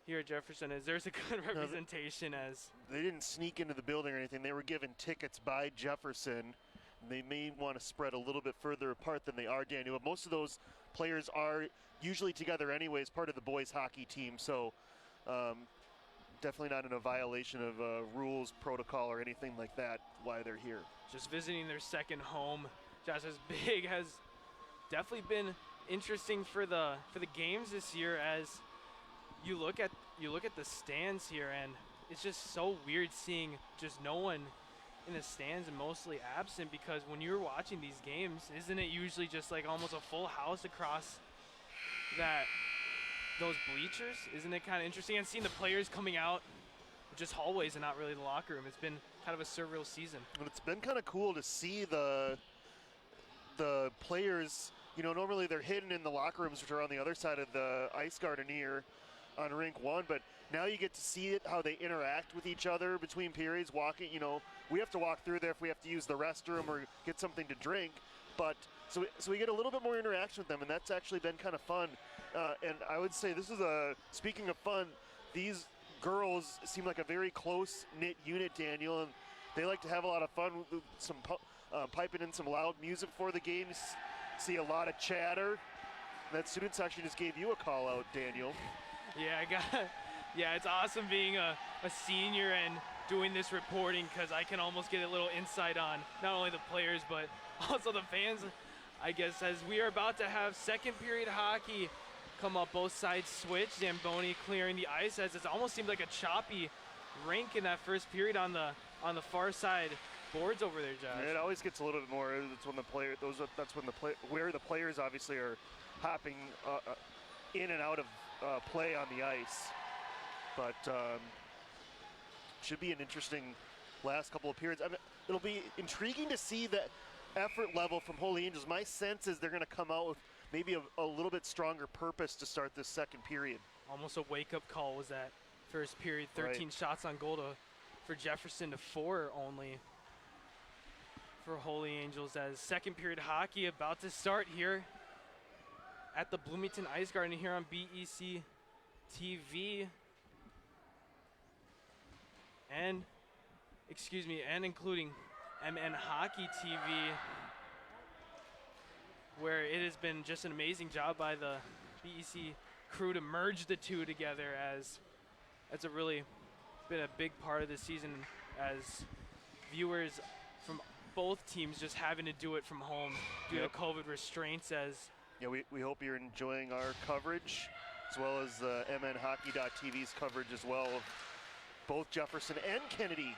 here at Jefferson. As there's a good representation. As they didn't sneak into the building or anything. They were given tickets by Jefferson. They may want to spread a little bit further apart than they are, Daniel, but most of those players are usually together anyways, part of the boys hockey team, so definitely not in a violation of rules, protocol, or anything like that why they're here. Just visiting their second home. Josh, as big has definitely been interesting for the games this year. As you look at the stands here, and it's just so weird seeing just no one in the stands and mostly absent, because when you're watching these games, isn't it usually just like almost a full house across those bleachers? Isn't it kind of interesting? And seeing the players coming out just hallways and not really the locker room. It's been kind of a surreal season. And it's been kind of cool to see the players, you know, normally they're hidden in the locker rooms, which are on the other side of the ice garden here on rink 1, but now you get to see it, how they interact with each other between periods, walking, you know, we have to walk through there if we have to use the restroom or get something to drink, but so we get a little bit more interaction with them, and that's actually been kind of fun. And I would say this is speaking of fun, these girls seem like a very close-knit unit, Daniel, and they like to have a lot of fun with some piping in some loud music before the games, see a lot of chatter. That student section just gave you a call out, Daniel. Yeah, it's awesome being a senior and doing this reporting, because I can almost get a little insight on not only the players but also the fans, I guess, as we are about to have second period hockey come up. Both sides switch. Zamboni clearing the ice, as it almost seemed like a choppy rink in that first period on the far side boards over there, Josh. It always gets a little bit more. That's when where the players obviously are hopping in and out of play on the ice. But should be an interesting last couple of periods. I mean, it'll be intriguing to see the effort level from Holy Angels. My sense is they're going to come out with maybe a little bit stronger purpose to start this second period. Almost a wake-up call was that first period. 13 shots on goal for Jefferson to 4 only for Holy Angels, as second period hockey about to start here at the Bloomington Ice Garden here on BEC-TV. And including MN Hockey TV, where it has been just an amazing job by the BEC crew to merge the two together, as that's really been a big part of the season, as viewers from both teams just having to do it from home due to COVID restraints. We hope you're enjoying our coverage, as well as MNHockey.tv's coverage as well of both Jefferson and Kennedy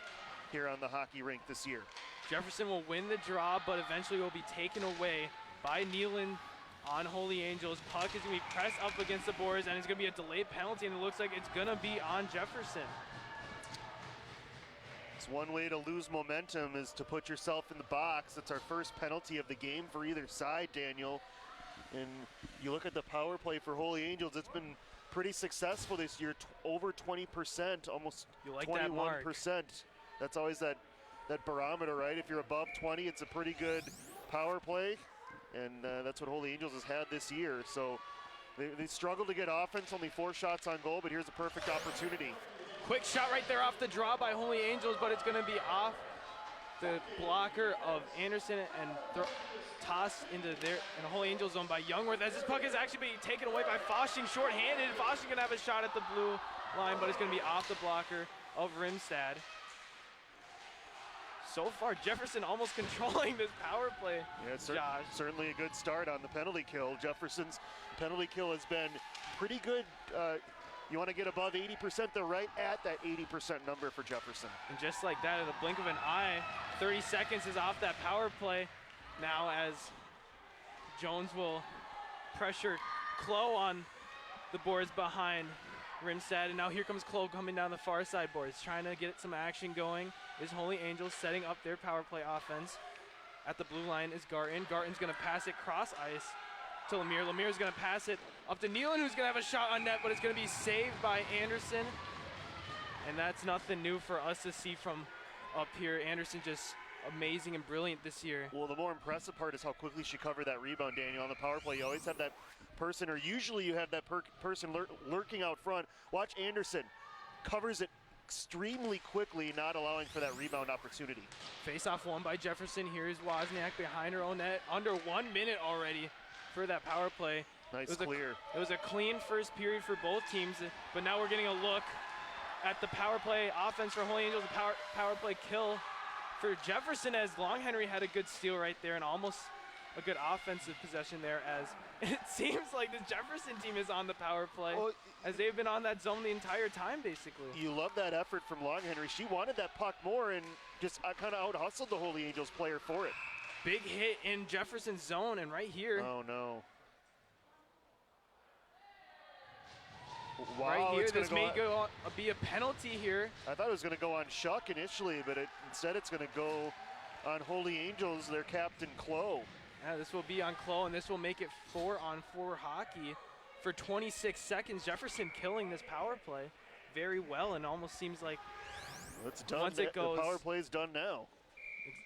here on the hockey rink this year. Jefferson will win the draw, but eventually will be taken away by Nealon on Holy Angels. Puck is going to be pressed up against the boards, and it's going to be a delayed penalty, and it looks like it's going to be on Jefferson. It's one way to lose momentum is to put yourself in the box. That's our first penalty of the game for either side, Daniel. And you look at the power play for Holy Angels, it's been pretty successful this year, over 20%, almost You like 21%. that mark. That's always that barometer, right? If you're above 20, it's a pretty good power play, and that's what Holy Angels has had this year. So they struggle to get offense, only 4 shots on goal, but here's a perfect opportunity. Quick shot right there off the draw by Holy Angels, but it's going to be off the blocker of Anderson and tossed into their in a Holy Angels zone by Youngworth, as this puck is actually being taken away by Foshing shorthanded. Foshing going to have a shot at the blue line, but it's going to be off the blocker of Rimstad. So far, Jefferson almost controlling this power play. Yeah, it's Josh. certainly a good start on the penalty kill. Jefferson's penalty kill has been pretty good. You want to get above 80%, they're right at that 80% number for Jefferson. And just like that, in the blink of an eye, 30 seconds is off that power play. Now as Jones will pressure Klo on the boards behind Rimstad, and now here comes Klo coming down the far side boards, trying to get some action going. Is Holy Angels setting up their power play offense. At the blue line is Garton. Garton's gonna pass it cross ice to Lemire. Lemire's gonna pass it up to Nealon, who's gonna have a shot on net, but it's gonna be saved by Anderson. And that's nothing new for us to see from up here. Anderson just amazing and brilliant this year. Well, the more impressive part is how quickly she covered that rebound, Daniel. On the power play, you always have that person, or usually you have that person lurking out front. Watch Anderson, covers it extremely quickly, not allowing for that rebound opportunity. Face-off won by Jefferson. Here's Wozniak behind her own net. Under 1 minute already for that power play. Nice clear. It was a clean first period for both teams, but now we're getting a look at the power play offense for Holy Angels, the power play kill for Jefferson, as Long Henry had a good steal right there and almost a good offensive possession there, as it seems like the Jefferson team is on the power play, as they've been on that zone the entire time, basically. You love that effort from Long Henry. She wanted that puck more and just kind of out-hustled the Holy Angels player for it. Big hit in Jefferson's zone, and right here. Oh, no. Wow, right here, it's this may be a penalty here. I thought it was going to go on Shuck initially, but instead it's going to go on Holy Angels, their captain, Klo. Yeah, this will be on Klo, and this will make it 4-on-4 hockey for 26 seconds. Jefferson killing this power play very well, and almost seems like it's done. Once it goes, the power play is done now.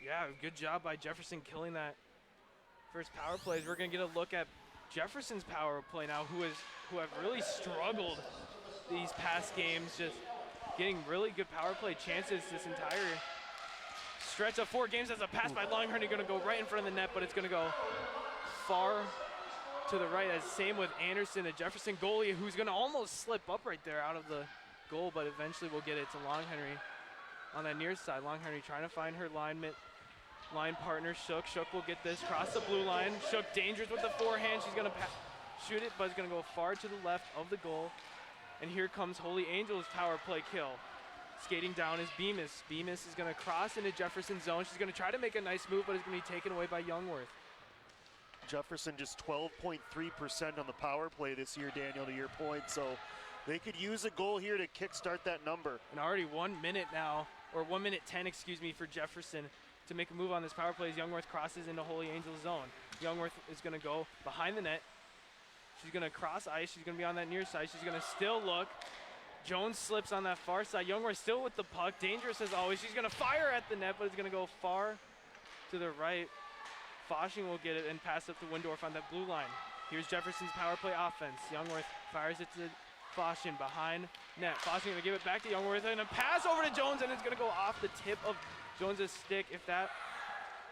Yeah, good job by Jefferson killing that first power plays. We're going to get a look at Jefferson's power play now, who have really struggled these past games, just getting really good power play chances this entire stretch of 4 games. As a pass by Long Henry, going to go right in front of the net, but it's going to go far to the right. As same with Anderson, the Jefferson goalie, who's going to almost slip up right there out of the goal, but eventually we'll get it to Long Henry on that near side. Long Henry trying to find her line partner, Shook. Shook will get this, cross the blue line. Shook dangerous with the forehand. She's going to shoot it, but it's going to go far to the left of the goal. And here comes Holy Angels' power play kill. Skating down is Bemis. Bemis is going to cross into Jefferson's zone. She's going to try to make a nice move, but it's going to be taken away by Youngworth. Jefferson just 12.3% on the power play this year, Daniel, to your point. So they could use a goal here to kickstart that number. And already 1 minute now, or 1 minute 10, excuse me, for Jefferson to make a move on this power play as Youngworth crosses into Holy Angels zone. Youngworth is going to go behind the net. She's going to cross ice. She's going to be on that near side. She's going to still look. Jones slips on that far side. Youngworth still with the puck. Dangerous as always. She's going to fire at the net, but it's going to go far to the right. Foshing will get it and pass up to Windorf on that blue line. Here's Jefferson's power play offense. Youngworth fires it to Foshing behind net. Foshing going to give it back to Youngworth and a pass over to Jones, and it's going to go off the tip of Jones's stick. If that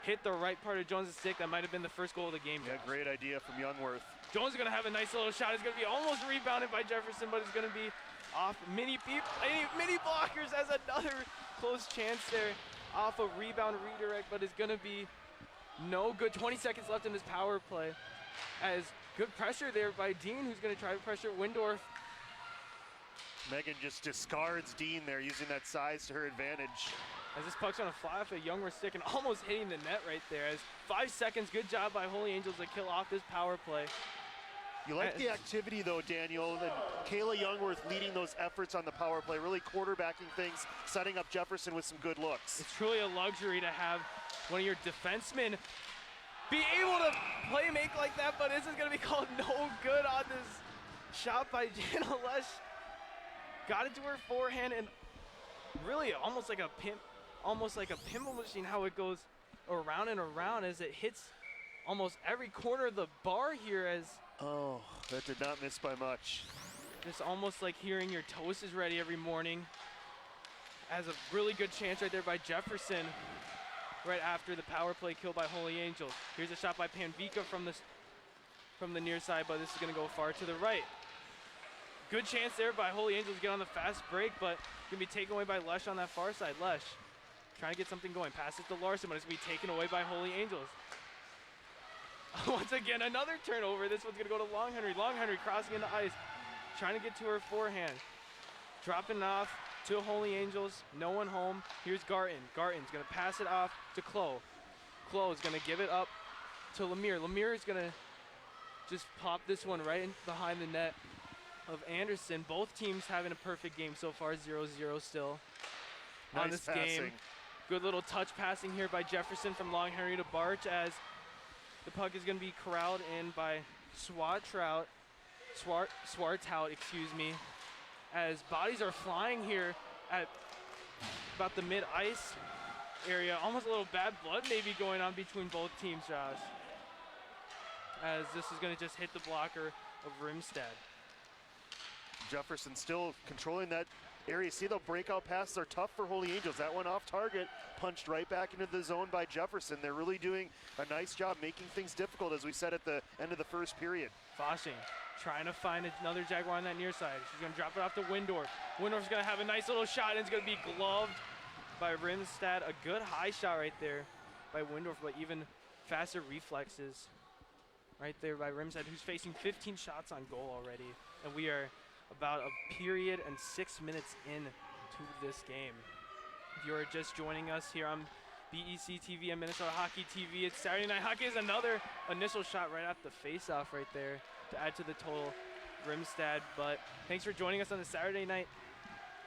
hit the right part of Jones's stick, that might have been the first goal of the game. Yeah, great idea from Youngworth. Jones is going to have a nice little shot. It's going to be almost rebounded by Jefferson, but it's going to be off mini blockers as another close chance there off a rebound redirect, but it's going to be no good. 20 seconds left in this power play. As good pressure there by Dean, who's going to try to pressure Windorf. Megan just discards Dean there, using that size to her advantage. As this puck's going to fly off a Youngworth stick and almost hitting the net right there. As 5 seconds, good job by Holy Angels to kill off this power play. You like the activity, though, Daniel, and Kayla Youngworth leading those efforts on the power play, really quarterbacking things, setting up Jefferson with some good looks. It's truly a luxury to have one of your defensemen be able to play make like that, but this is going to be called no good on this shot by Jana Lesh. Got it to her forehand, and really almost like a pinball machine, how it goes around and around as it hits almost every corner of the bar here. As oh, that did not miss by much. It's almost like hearing your toast is ready every morning. As a really good chance right there by Jefferson right after the power play kill by Holy Angels. Here's a shot by Panvika from the near side, but this is going to go far to the right. Good chance there by Holy Angels to get on the fast break, but going to be taken away by Lesh on that far side. Lesh trying to get something going. Pass it to Larson, but it's going to be taken away by Holy Angels. Once again, another turnover. This one's going to go to Long Henry. Long Henry crossing into ice, trying to get to her forehand. Dropping off to Holy Angels. No one home. Here's Garten. Garten's going to pass it off to Chloe. Chloe is going to give it up to Lemire. Lemire is going to just pop this one right in behind the net of Anderson. Both teams having a perfect game so far, 0-0 still on this game. Good little touch passing here by Jefferson from Long Henry to Barch, as the puck is going to be corralled in by Swartout, as bodies are flying here at about the mid-ice area. Almost a little bad blood maybe going on between both teams, Josh, as this is going to just hit the blocker of Rimstad. Jefferson still controlling that area. See, the breakout passes are tough for Holy Angels. That one off target, punched right back into the zone by Jefferson. They're really doing a nice job making things difficult, as we said at the end of the first period. Foshing trying to find another Jaguar on that near side. She's going to drop it off to Windorf. Windorf's going to have a nice little shot, and it's going to be gloved by Rimstad. A good high shot right there by Windorf, but even faster reflexes right there by Rimstad, who's facing 15 shots on goal already. And we are about a period and 6 minutes in to this game. If you're just joining us here on BEC-TV and Minnesota Hockey TV, it's Saturday Night Hockey. Is another initial shot right off the face-off right there to add to the total. Rimstad, but thanks for joining us on the Saturday night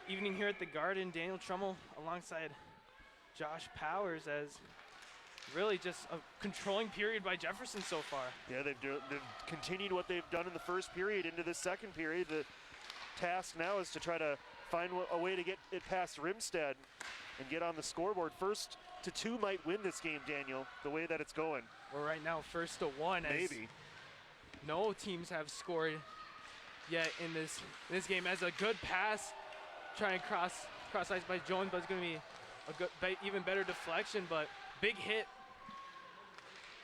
evening here at the Garden. Daniel Trummel alongside Josh Powers, as really just a controlling period by Jefferson so far. Yeah, they've continued what they've done in the first period into the second period. The task now is to try to find a way to get it past Rimstad and get on the scoreboard. 1st to 2 might win this game, Daniel, the way that it's going. Well, right now 1st to 1. Maybe. No teams have scored yet in this game, as a good pass trying to cross ice by Jones, but it's going to be a good, even better deflection, but big hit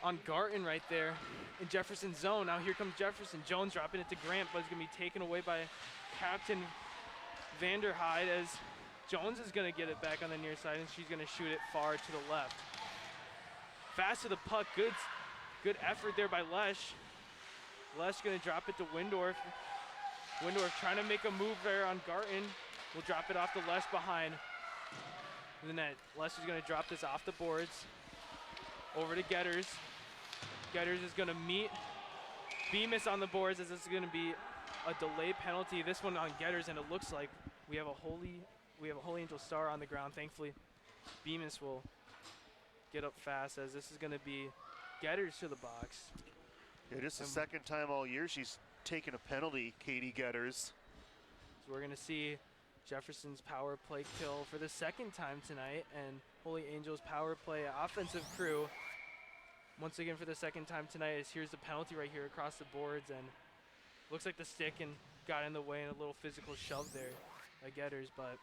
on Garten right there in Jefferson's zone. Now here comes Jefferson. Jones dropping it to Grant, but it's going to be taken away by Captain Vanderhyde, as Jones is going to get it back on the near side, and she's going to shoot it far to the left. Fast to the puck. Good effort there by Lesh. Lesh going to drop it to Windorf. Windorf trying to make a move there on Garten. We'll drop it off to Lesh behind the net. Lesh is going to drop this off the boards over to Getters. Getters is going to meet Bemis on the boards, as this is going to be a delay penalty. This one on Getters, and it looks like we have a Holy Angel star on the ground. Thankfully, Bemis will get up fast, as this is going to be Getters to the box. Yeah, just the second time all year she's taken a penalty, Katie Getters. So we're going to see Jefferson's power play kill for the second time tonight, and Holy Angels power play offensive crew once again for the second time tonight. Is here's the penalty right here across the boards, and looks like the stick and got in the way, and a little physical shove there by Getters, but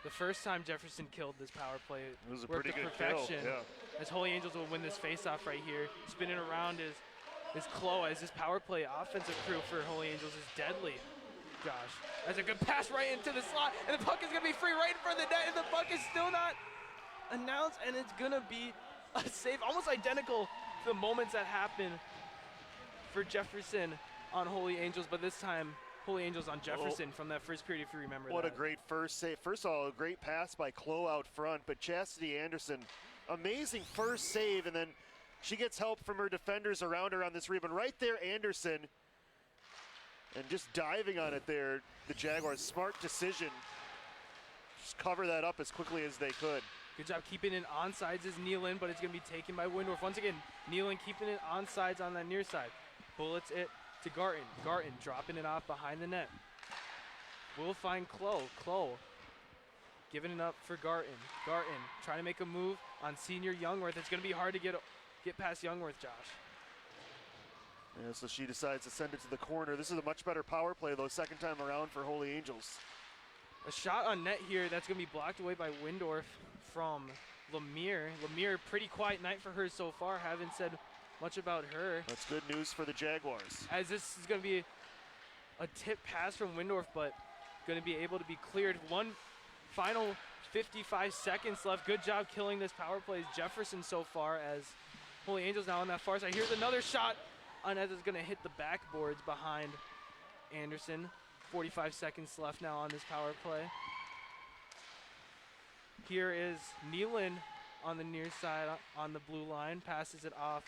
the first time Jefferson killed this power play, it was a worked pretty to good perfection. kill, yeah. As Holy Angels will win this face-off right here. Spinning around is Chloe, as this power play offensive crew for Holy Angels is deadly. Josh, that's a good pass right into the slot, and the puck is going to be free right in front of the net, and the puck is still not announced, and it's going to be a save, almost identical to the moments that happened for Jefferson on Holy Angels, but this time Holy Angels on Jefferson from that first period, if you remember. What a great first save. First of all, a great pass by Chloe out front, but Chastity Anderson, amazing first save, and then she gets help from her defenders around her on this rebound. Right there, Anderson, and just diving on it there, the Jaguars. Smart decision. Just cover that up as quickly as they could. Good job keeping it onside is Nealon, but it's going to be taken by Windorf. Once again, Nealon keeping it onside on that near side. Bullets it to Garton. Garton dropping it off behind the net. We'll find Chloe. Chloe giving it up for Garton. Garton trying to make a move on senior Youngworth. It's going to be hard to get past Youngworth, Josh. Yeah, so she decides to send it to the corner. This is a much better power play, though, second time around for Holy Angels. A shot on net here that's going to be blocked away by Windorf from Lemire. Lemire, pretty quiet night for her so far. Haven't said much about her. That's good news for the Jaguars. As this is going to be a tip pass from Windorf, but going to be able to be cleared. One final 55 seconds left. Good job killing this power play. Jefferson so far, as Holy Angels now on that far side. Here's another shot. Anez is going to hit the backboards behind Anderson. 45 seconds left now on this power play. Here is Nealon on the near side on the blue line. Passes it off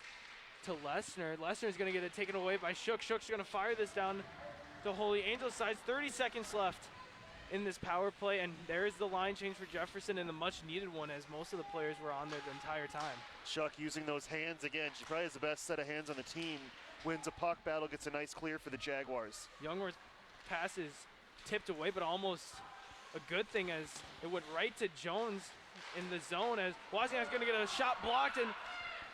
to Lesnar. Lesnar is going to get it taken away by Shook. Shook's going to fire this down to Holy Angels side. 30 seconds left in this power play, and there's the line change for Jefferson, and the much needed one, as most of the players were on there the entire time. Shuck using those hands again. She probably has the best set of hands on the team. Wins a puck battle, gets a nice clear for the Jaguars. Youngworth passes tipped away, but almost a good thing, as it went right to Jones in the zone, as Wozniak's going to get a shot blocked and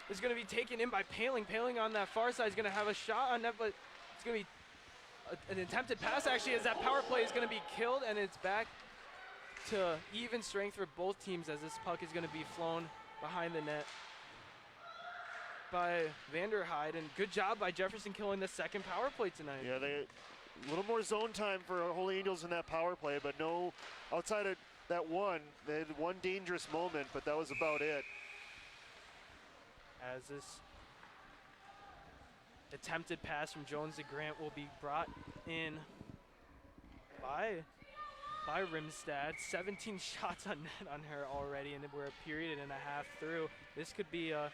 is going to be taken in by Paling. Paling on that far side is going to have a shot on net, but it's going to be an attempted pass actually, as that power play is going to be killed, and it's back to even strength for both teams, as this puck is going to be flown behind the net by Vanderhyde. And good job by Jefferson killing the second power play tonight. Yeah, a little more zone time for Holy Angels in that power play, but no, outside of that one, they had one dangerous moment, but that was about it. As this attempted pass from Jones to Grant will be brought in by Rimstad. 17 shots on net on her already, and we're a period and a half through. This could be an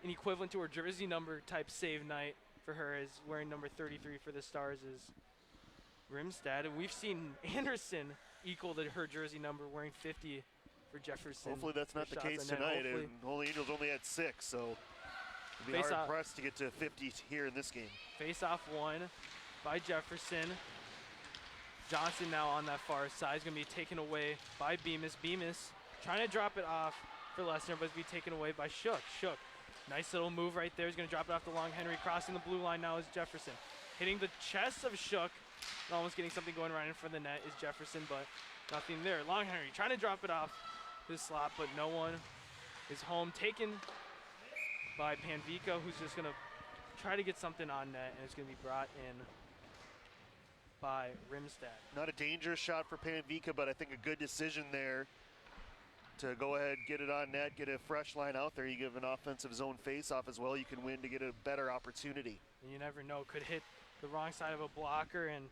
equivalent to her jersey number type save night for her, as wearing number 33 for the Stars is Rimstad. And we've seen Anderson equal her jersey number, wearing 50 for Jefferson. Hopefully that's not the case tonight, and Holy Angels only had 6, so it'd be hard pressed to get to 50 here in this game. Face-off one by Jefferson. Johnson now on that far side is going to be taken away by Bemis. Bemis trying to drop it off for Lesnar, but it's be taken away by Shook. Shook, nice little move right there. He's going to drop it off to Long Henry. Crossing the blue line now is Jefferson. Hitting the chest of Shook, and almost getting something going right in front of the net is Jefferson, but nothing there. Long Henry trying to drop it off this slot, but no one is home. Taken by Panvico, who's just going to try to get something on net, and it's going to be brought in by Rimstad. Not a dangerous shot for Panvica, but I think a good decision there to go ahead, get it on net, get a fresh line out there. You give an offensive zone face-off as well, you can win to get a better opportunity. And you never know, could hit the wrong side of a blocker and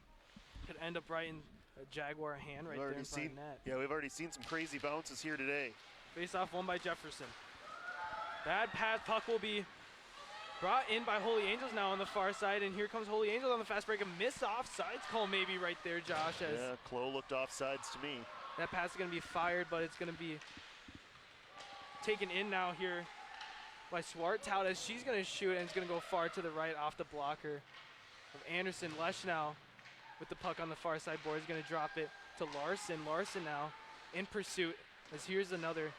could end up right in a Jaguar hand right there in front of net. Yeah, we've already seen some crazy bounces here today. Face-off one by Jefferson. Bad pass, puck will be brought in by Holy Angels now on the far side, and here comes Holy Angels on the fast break. A miss offsides call maybe right there, Josh. As yeah, Chloe looked offsides to me. That pass is going to be fired, but it's going to be taken in now here by Swartout, as she's going to shoot, and it's going to go far to the right off the blocker of Anderson. Lesh now with the puck on the far side board is going to drop it to Larson. Larson now in pursuit, as here's another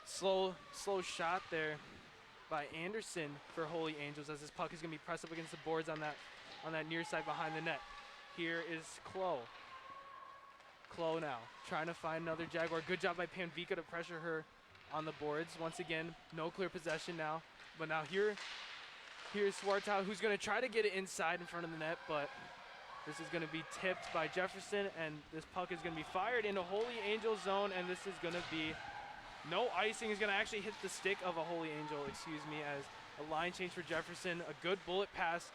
slow shot there by Anderson for Holy Angels, as this puck is going to be pressed up against the boards on that near side behind the net. Here is Chloe. Chloe now trying to find another Jaguar. Good job by Panvica to pressure her on the boards. Once again, no clear possession now. But now here's Swartout, who's going to try to get it inside in front of the net, but this is going to be tipped by Jefferson, and this puck is going to be fired into Holy Angel zone, and this is going to be no icing. Is going to actually hit the stick of a Holy Angel, as a line change for Jefferson. A good bullet pass,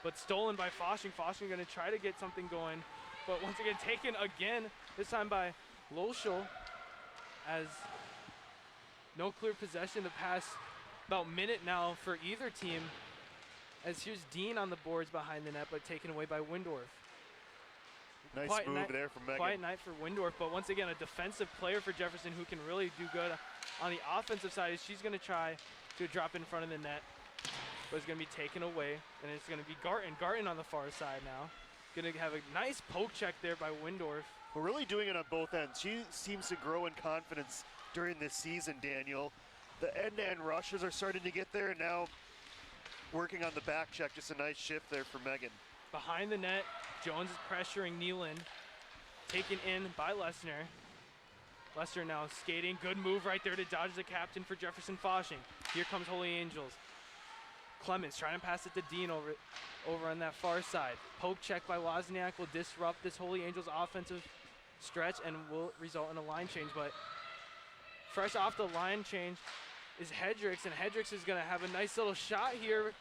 but stolen by Foshing. Foshing going to try to get something going, but once again taken again, this time by Loschel, as no clear possession. The pass about minute now for either team, as here's Dean on the boards behind the net, but taken away by Windorf. Nice Quiet move night, there from Megan. Quiet night for Windorf, but once again, a defensive player for Jefferson who can really do good on the offensive side. She's going to try to drop in front of the net, but it's going to be taken away, and it's going to be Garten. Garten on the far side now. Going to have a nice poke check there by Windorf. We're really doing it on both ends. She seems to grow in confidence during this season, Daniel. The end-to-end rushes are starting to get there, and now working on the back check. Just a nice shift there for Megan. Behind the net, Jones is pressuring Nealon. Taken in by Lesnar. Lesnar now skating. Good move right there to dodge the captain for Jefferson Foshing. Here comes Holy Angels. Clemens trying to pass it to Dean over on that far side. Poke check by Wozniak will disrupt this Holy Angels offensive stretch and will result in a line change. But fresh off the line change is Hedricks, and Hedricks is going to have a nice little shot here.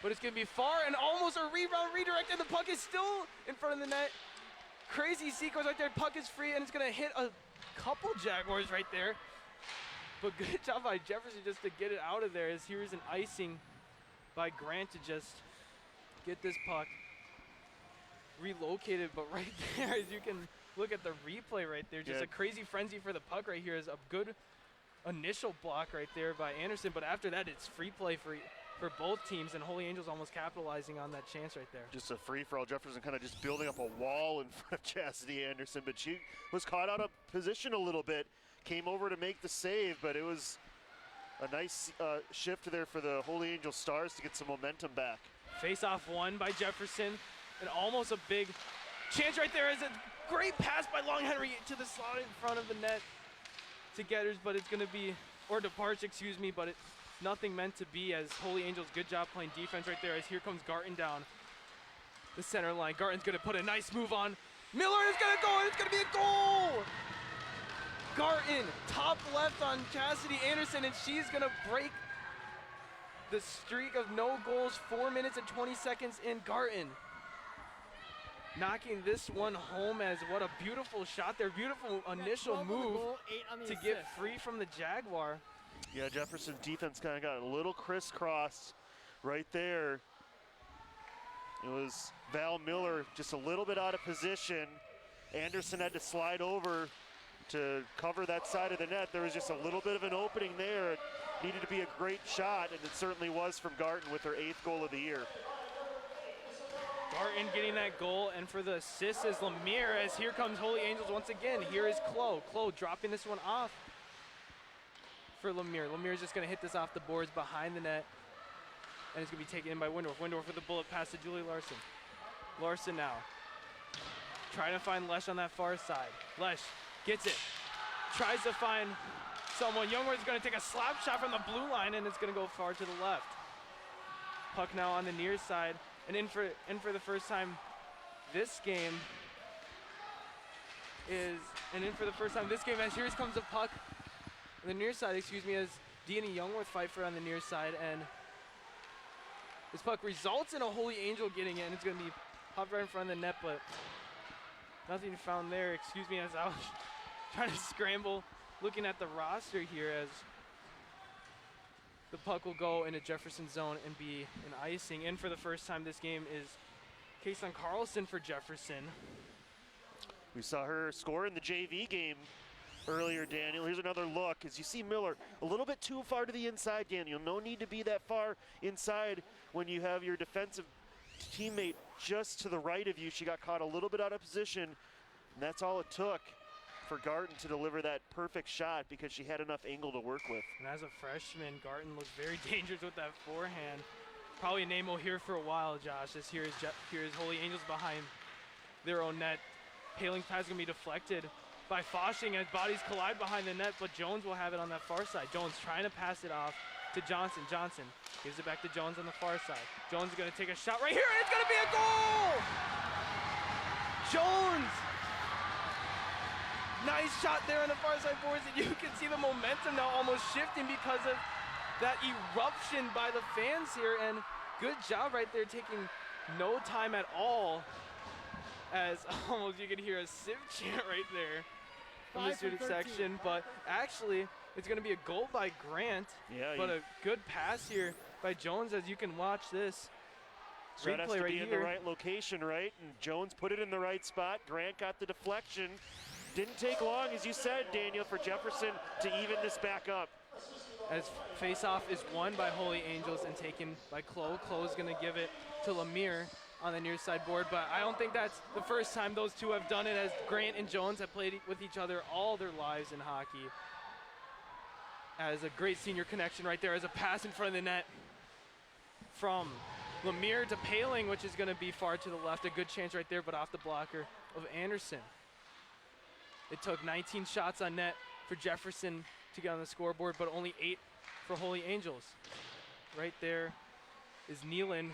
But it's going to be far and almost a rebound redirect, and the puck is still in front of the net. Crazy sequence right there. Puck is free, and it's going to hit a couple Jaguars right there. But good job by Jefferson just to get it out of there, as here's an icing by Grant to just get this puck relocated. But right there, as you can look at the replay right there, just a crazy frenzy for the puck right here is a good initial block right there by Anderson. But after that, it's free play for both teams, and Holy Angels almost capitalizing on that chance right there. Just a free-for-all. Jefferson kind of just building up a wall in front of Chastity Anderson, but she was caught out of position a little bit, came over to make the save, but it was a nice shift there for the Holy Angel Stars to get some momentum back. Face-off won by Jefferson, and almost a big chance right there. Is a great pass by Long Henry to the slot in front of the net to Getters, but it's going to be, or to Parch, excuse me, but it's nothing meant to be, as Holy Angels, good job playing defense right there, as here comes Garten down the center line. Garten's going to put a nice move on Miller, and it's going to go, and it's going to be a goal! Garten, top left on Chastity Anderson, and she's going to break the streak of no goals, 4 minutes and 20 seconds in. Garten knocking this one home, as what a beautiful shot there, beautiful initial move to get free from the Jaguar. Yeah, Jefferson's defense kind of got a little crisscrossed right there. It was Val Miller just a little bit out of position. Anderson had to slide over to cover that side of the net. There was just a little bit of an opening there. It needed to be a great shot, and it certainly was from Garten with her 8th goal of the year. Garten getting that goal, and for the assist is Lemire, as here comes Holy Angels once again. Here is Chloe. Chloe dropping this one off for Lemire. Lemire's just going to hit this off the boards behind the net, and it's going to be taken in by Windorf. Windorf with the bullet pass to Julie Larson. Larson now trying to find Lesh on that far side. Lesh gets it, tries to find someone. Youngwood's going to take a slap shot from the blue line, and it's going to go far to the left. Puck now on the near side, and in for the first time this game as here comes the puck on the near side, excuse me, as Deanie Youngworth fight for on the near side, and this puck results in a Holy Angel getting it, and it's going to be popped right in front of the net, but nothing found there, excuse me, as I was trying to scramble looking at the roster here, as the puck will go into Jefferson zone and be an icing. In for the first time this game is Kason Carlson for Jefferson. We saw her score in the JV game earlier, Daniel. Here's another look as you see Miller a little bit too far to the inside, Daniel. No need to be that far inside when you have your defensive teammate just to the right of you. She got caught a little bit out of position, and that's all it took for Garten to deliver that perfect shot, because she had enough angle to work with. And as a freshman, Garten looks very dangerous with that forehand. Probably a name we'll hear for a while, Josh, as here is Holy Angels behind their own net. Paling's pass is going to be deflected by Foshing as bodies collide behind the net, but Jones will have it on that far side. Jones trying to pass it off to Johnson. Johnson gives it back to Jones on the far side. Jones is going to take a shot right here, and it's going to be a goal! Jones! Nice shot there on the far side boards, and you can see the momentum now almost shifting because of that eruption by the fans here, and good job right there, taking no time at all, as almost you can hear a Civ chant right there from the student section. But actually, It's going to be a goal by Grant, Yeah, but a good pass here by Jones, as you can watch this. Shot has to right be in the right location, right? And Jones put it in the right spot. Grant got the deflection. Didn't take long, as you said, Daniel, for Jefferson to even this back up. As face-off is won by Holy Angels and taken by Chloe. Chloe's going to give it to Lemire on the near side board, but I don't think that's the first time those two have done it, as Grant and Jones have played with each other all their lives in hockey. As a great senior connection right there, as a pass in front of the net from Lemire to Paling, which is going to be far to the left. A good chance right there, but off the blocker of Anderson. It took 19 shots on net for Jefferson to get on the scoreboard, but only 8 for Holy Angels. Right there is Nealon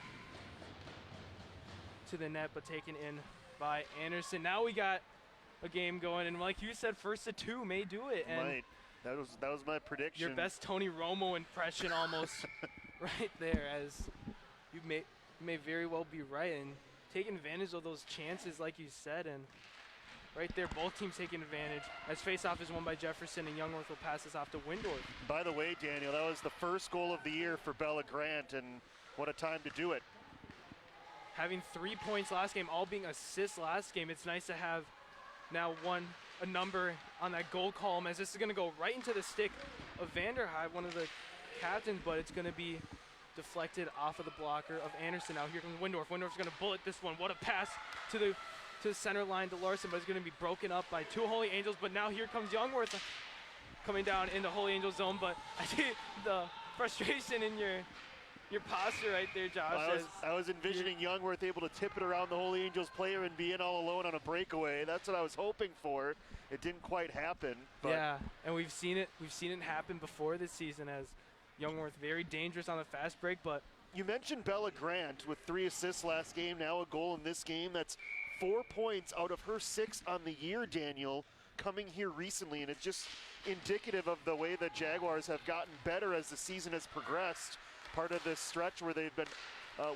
to the net, but taken in by Anderson. Now we got a game going, and like you said, first to 2 may do it. And Might. That was my prediction. your best Tony Romo impression almost right there, as you may very well be right, and taking advantage of those chances like you said, and right there both teams taking advantage, as face-off is won by Jefferson, and Youngworth will pass this off to Windorf. By the way, Daniel, that was the first goal of the year for Bella Grant, and what a time to do it. Having 3 points last game, all being assists last game, it's nice to have now a number on that goal column, as this is going to go right into the stick of Vanderhyde, one of the captains, but it's going to be deflected off of the blocker of Anderson. Now here comes Windorf. Windorf's going to bullet this one. What a pass to the center line to Larson, but it's going to be broken up by 2 Holy Angels. But now here comes Youngworth coming down into Holy Angel zone. But I see the frustration in your posture right there, Josh. I was envisioning Youngworth able to tip it around the Holy Angels player and be in all alone on a breakaway. That's what I was hoping for. It didn't quite happen. But yeah, and we've seen it happen before this season, as Youngworth very dangerous on the fast break. But you mentioned Bella Grant with 3 assists last game, now a goal in this game. That's 4 points out of her 6 on the year, Daniel, coming here recently, and it's just indicative of the way the Jaguars have gotten better as the season has progressed. Part of this stretch where they've been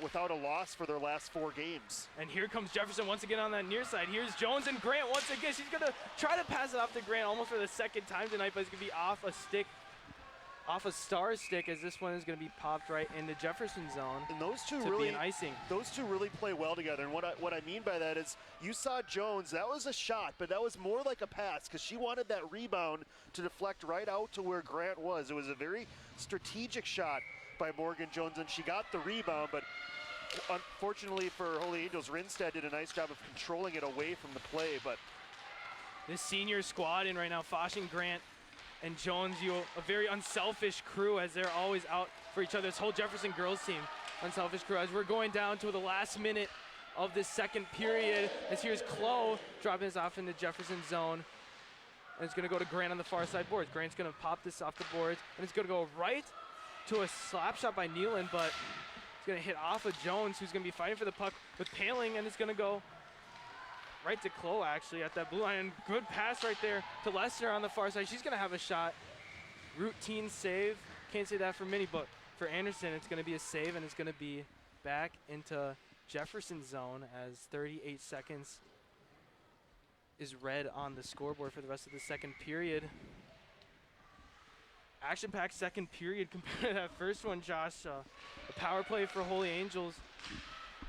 without a loss for their last 4 games. And here comes Jefferson once again on that near side. Here's Jones and Grant once again. She's going to try to pass it off to Grant almost for the second time tonight, but it's going to be off a Star's stick, as this one is going to be popped right into Jefferson zone. And those two to really be an icing. Those two really play well together. And what I mean by that is, you saw Jones, that was a shot, but that was more like a pass, because she wanted that rebound to deflect right out to where Grant was. It was a very strategic shot by Morgan Jones, and she got the rebound, but unfortunately for Holy Angels, Rinstead did a nice job of controlling it away from the play. But this senior squad in right now, Foshing, Grant, and Jones, a very unselfish crew, as they're always out for each other. This whole Jefferson girls team, unselfish crew, as we're going down to the last minute of this second period, as here's Chloe dropping this off into Jefferson zone, and it's going to go to Grant on the far side boards. Grant's going to pop this off the boards, and it's going to go right to a slap shot by Nealon, but it's going to hit off of Jones, who's going to be fighting for the puck with Paling, and it's going to go right to Chloe, actually, at that blue line. And good pass right there to Lester on the far side. She's going to have a shot. Routine save. Can't say that for Minnie, but for Anderson, it's going to be a save, and it's going to be back into Jefferson zone, as 38 seconds is red on the scoreboard for the rest of the second period. Action-packed second period compared to that first one, Josh. A power play for Holy Angels,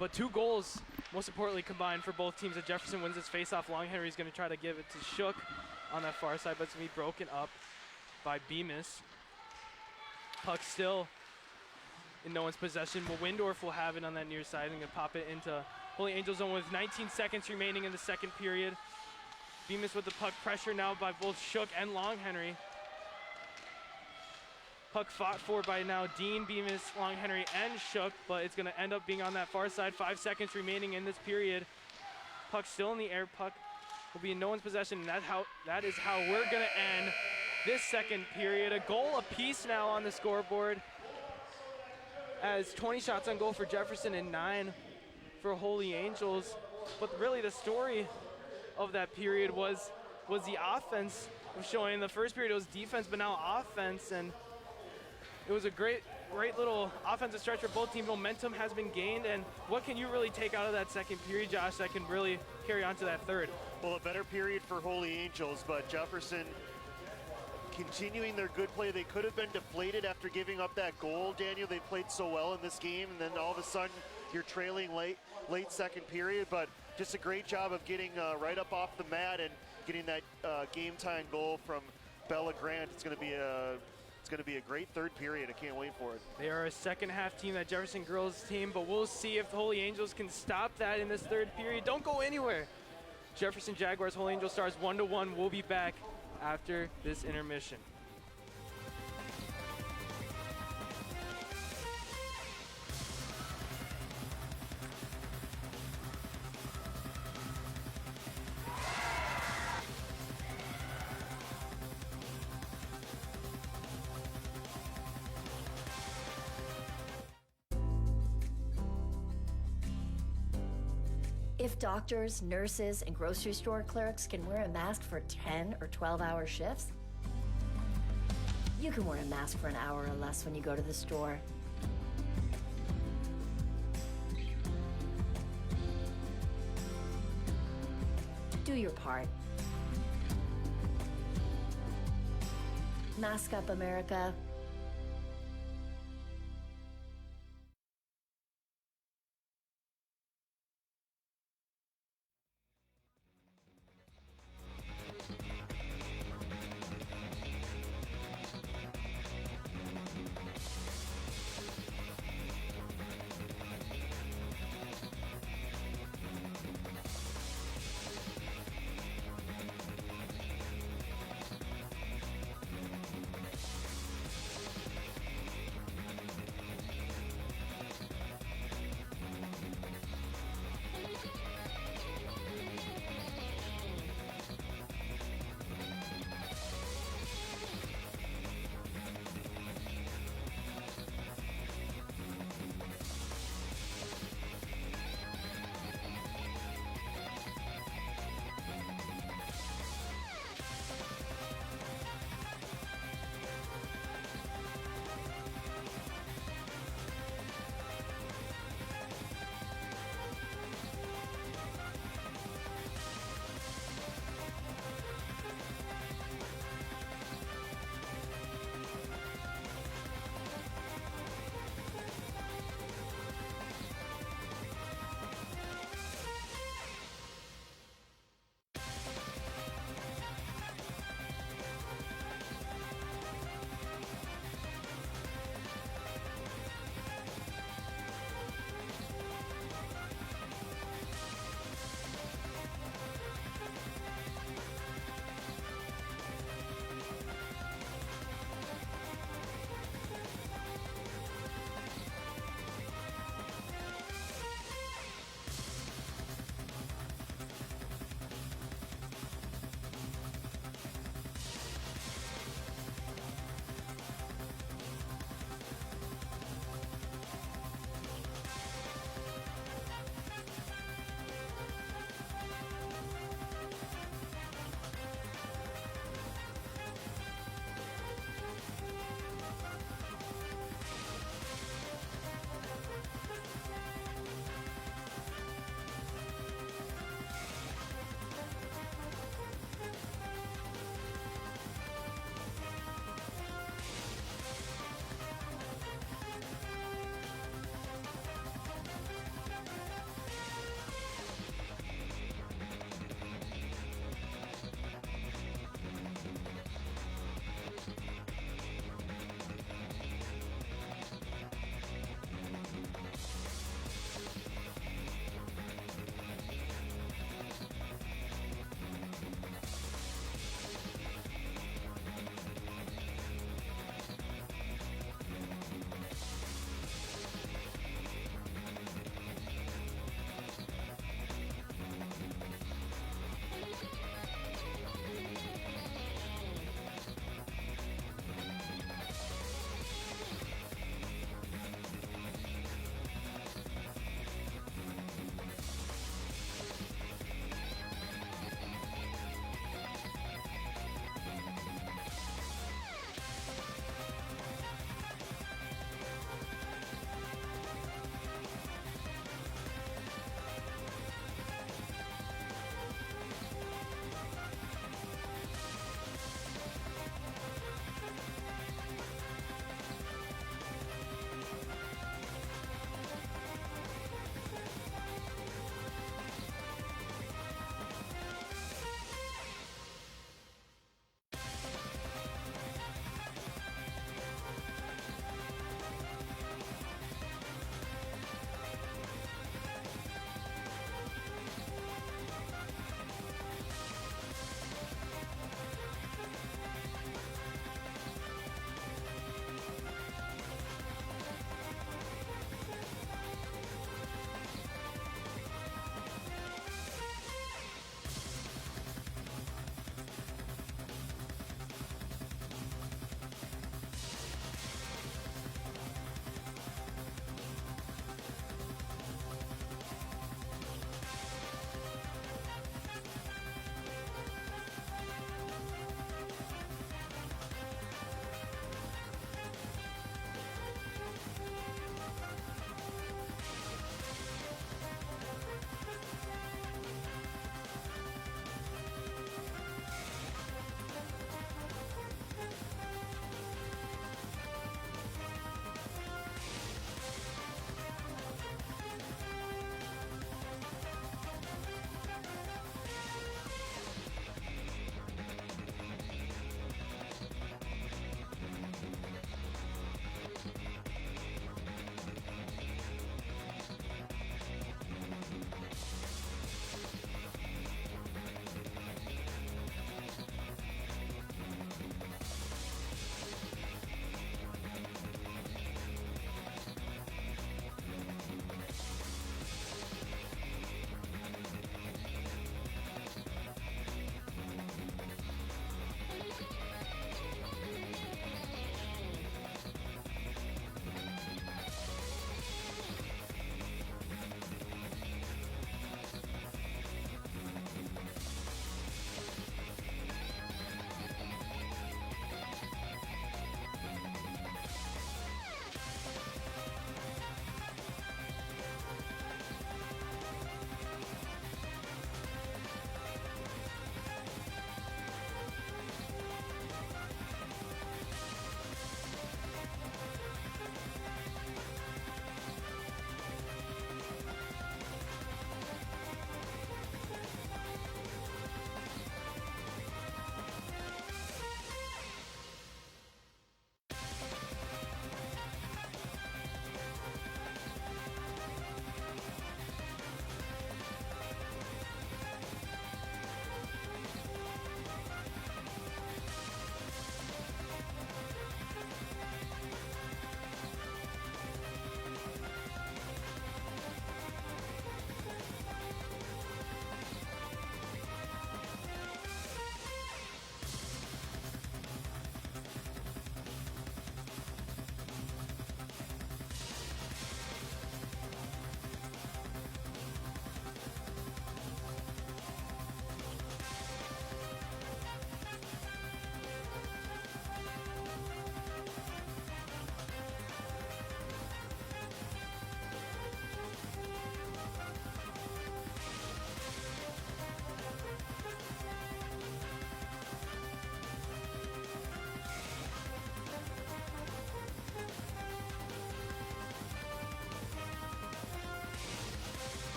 but 2 goals, most importantly, combined for both teams. As Jefferson wins his face-off, Long Henry's going to try to give it to Shook on that far side, but it's going to be broken up by Bemis. Puck still in no one's possession, but Windorf will have it on that near side and going to pop it into Holy Angels zone with 19 seconds remaining in the second period. Bemis with the puck, pressure now by both Shook and Long Henry. Puck fought for by now Dean, Bemis, Long Henry, and Shook, but it's going to end up being on that far side. 5 seconds remaining in this period. Puck still in the air. Puck will be in no one's possession, and that is how we're going to end this second period. A goal apiece now on the scoreboard, as 20 shots on goal for Jefferson and 9 for Holy Angels. But really the story of that period was the offense showing. In the first period it was defense, but now offense, and it was a great little offensive stretch for both teams. Momentum has been gained, and what can you really take out of that second period, Josh, that can really carry on to that third? Well, a better period for Holy Angels, but Jefferson continuing their good play. They could have been deflated after giving up that goal, Daniel. They played so well in this game, and then all of a sudden you're trailing late second period, but just a great job of getting right up off the mat and getting that game-time goal from Bella Grant. It's going to be a great third period. I can't wait for it. They are a second half team, that Jefferson girls team, but we'll see if the Holy Angels can stop that in this third period. Don't go anywhere. Jefferson Jaguars, Holy Angel Stars 1-1. We'll be back after this intermission. If doctors, nurses, and grocery store clerks can wear a mask for 10 or 12-hour shifts, you can wear a mask for an hour or less when you go to the store. Do your part. Mask up, America.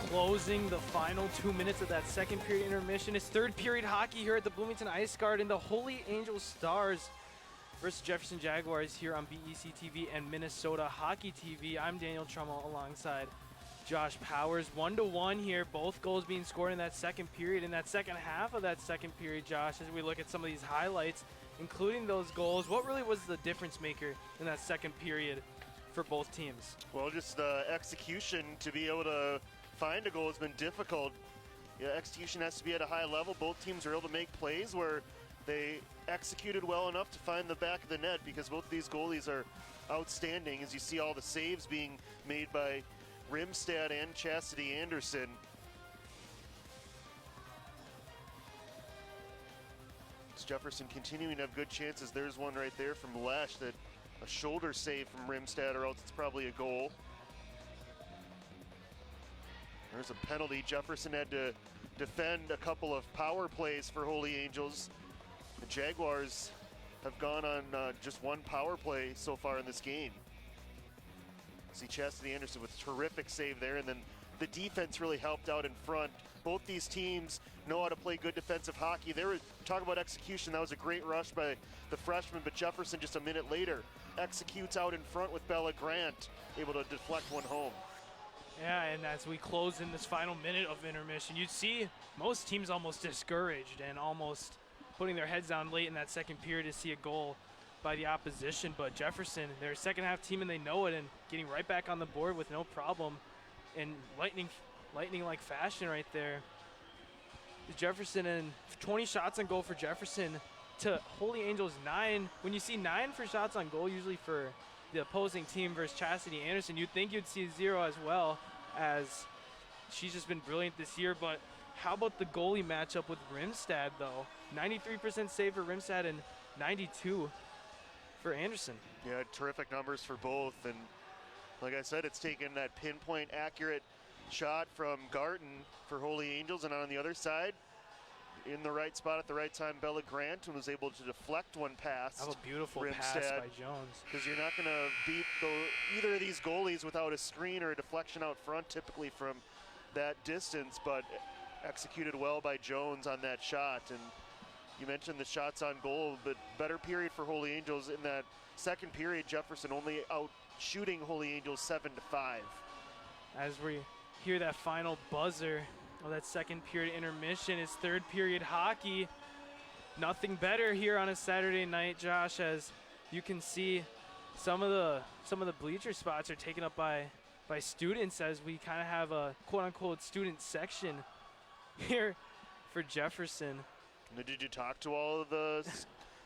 closing the final 2 minutes of that second period intermission. It's third period hockey here at the Bloomington Ice Garden. The Holy Angel Stars versus Jefferson Jaguars here on BEC-TV and Minnesota Hockey TV. I'm Daniel Trummel alongside Josh Powers. 1-1 here, both goals being scored in that second period. In that second half of that second period, Josh, as we look at some of these highlights, including those goals, what really was the difference maker in that second period for both teams? Well, just the execution to be able to find a goal has been difficult. Yeah, execution has to be at a high level. Both teams are able to make plays where they executed well enough to find the back of the net, because both of these goalies are outstanding, as you see all the saves being made by Rimstad and Chastity Anderson. It's Jefferson continuing to have good chances. There's one right there from Lesh, that a shoulder save from Rimstad, or else it's probably a goal. There's a penalty. Jefferson had to defend a couple of power plays for Holy Angels. The Jaguars have gone on just one power play so far in this game. See Chastity Anderson with a terrific save there, and then the defense really helped out in front. Both these teams know how to play good defensive hockey. They were talking about execution. That was a great rush by the freshman, but Jefferson just a minute later executes out in front with Bella Grant, able to deflect one home. Yeah, and as we close in this final minute of intermission, you'd see most teams almost discouraged and almost putting their heads down late in that second period to see a goal by the opposition. But Jefferson, they're a second half team and they know it, and getting right back on the board with no problem in lightning-like fashion right there. Jefferson, and 20 shots on goal for Jefferson to Holy Angels 9. When you see 9 for shots on goal, usually for the opposing team versus Chastity Anderson, you'd think you'd see 0 as well, as she's just been brilliant this year. But how about the goalie matchup with Rimstad, though? 93% save for Rimstad and 92 for Anderson. Yeah, terrific numbers for both. And like I said, it's taken that pinpoint accurate shot from Garten for Holy Angels, and on the other side, in the right spot at the right time, Bella Grant, and was able to deflect one pass. That was a beautiful Rimstad, pass by Jones. because you're not going to beat either of these goalies without a screen or a deflection out front, typically from that distance, but executed well by Jones on that shot. And you mentioned the shots on goal, but better period for Holy Angels. In that second period, Jefferson only out shooting Holy Angels 7-5. As we hear that final buzzer of that second period intermission, is third period hockey. Nothing better here on a Saturday night, Josh, as you can see some of the bleacher spots are taken up by students, as we kind of have a quote-unquote student section here for Jefferson. Did you talk to all of the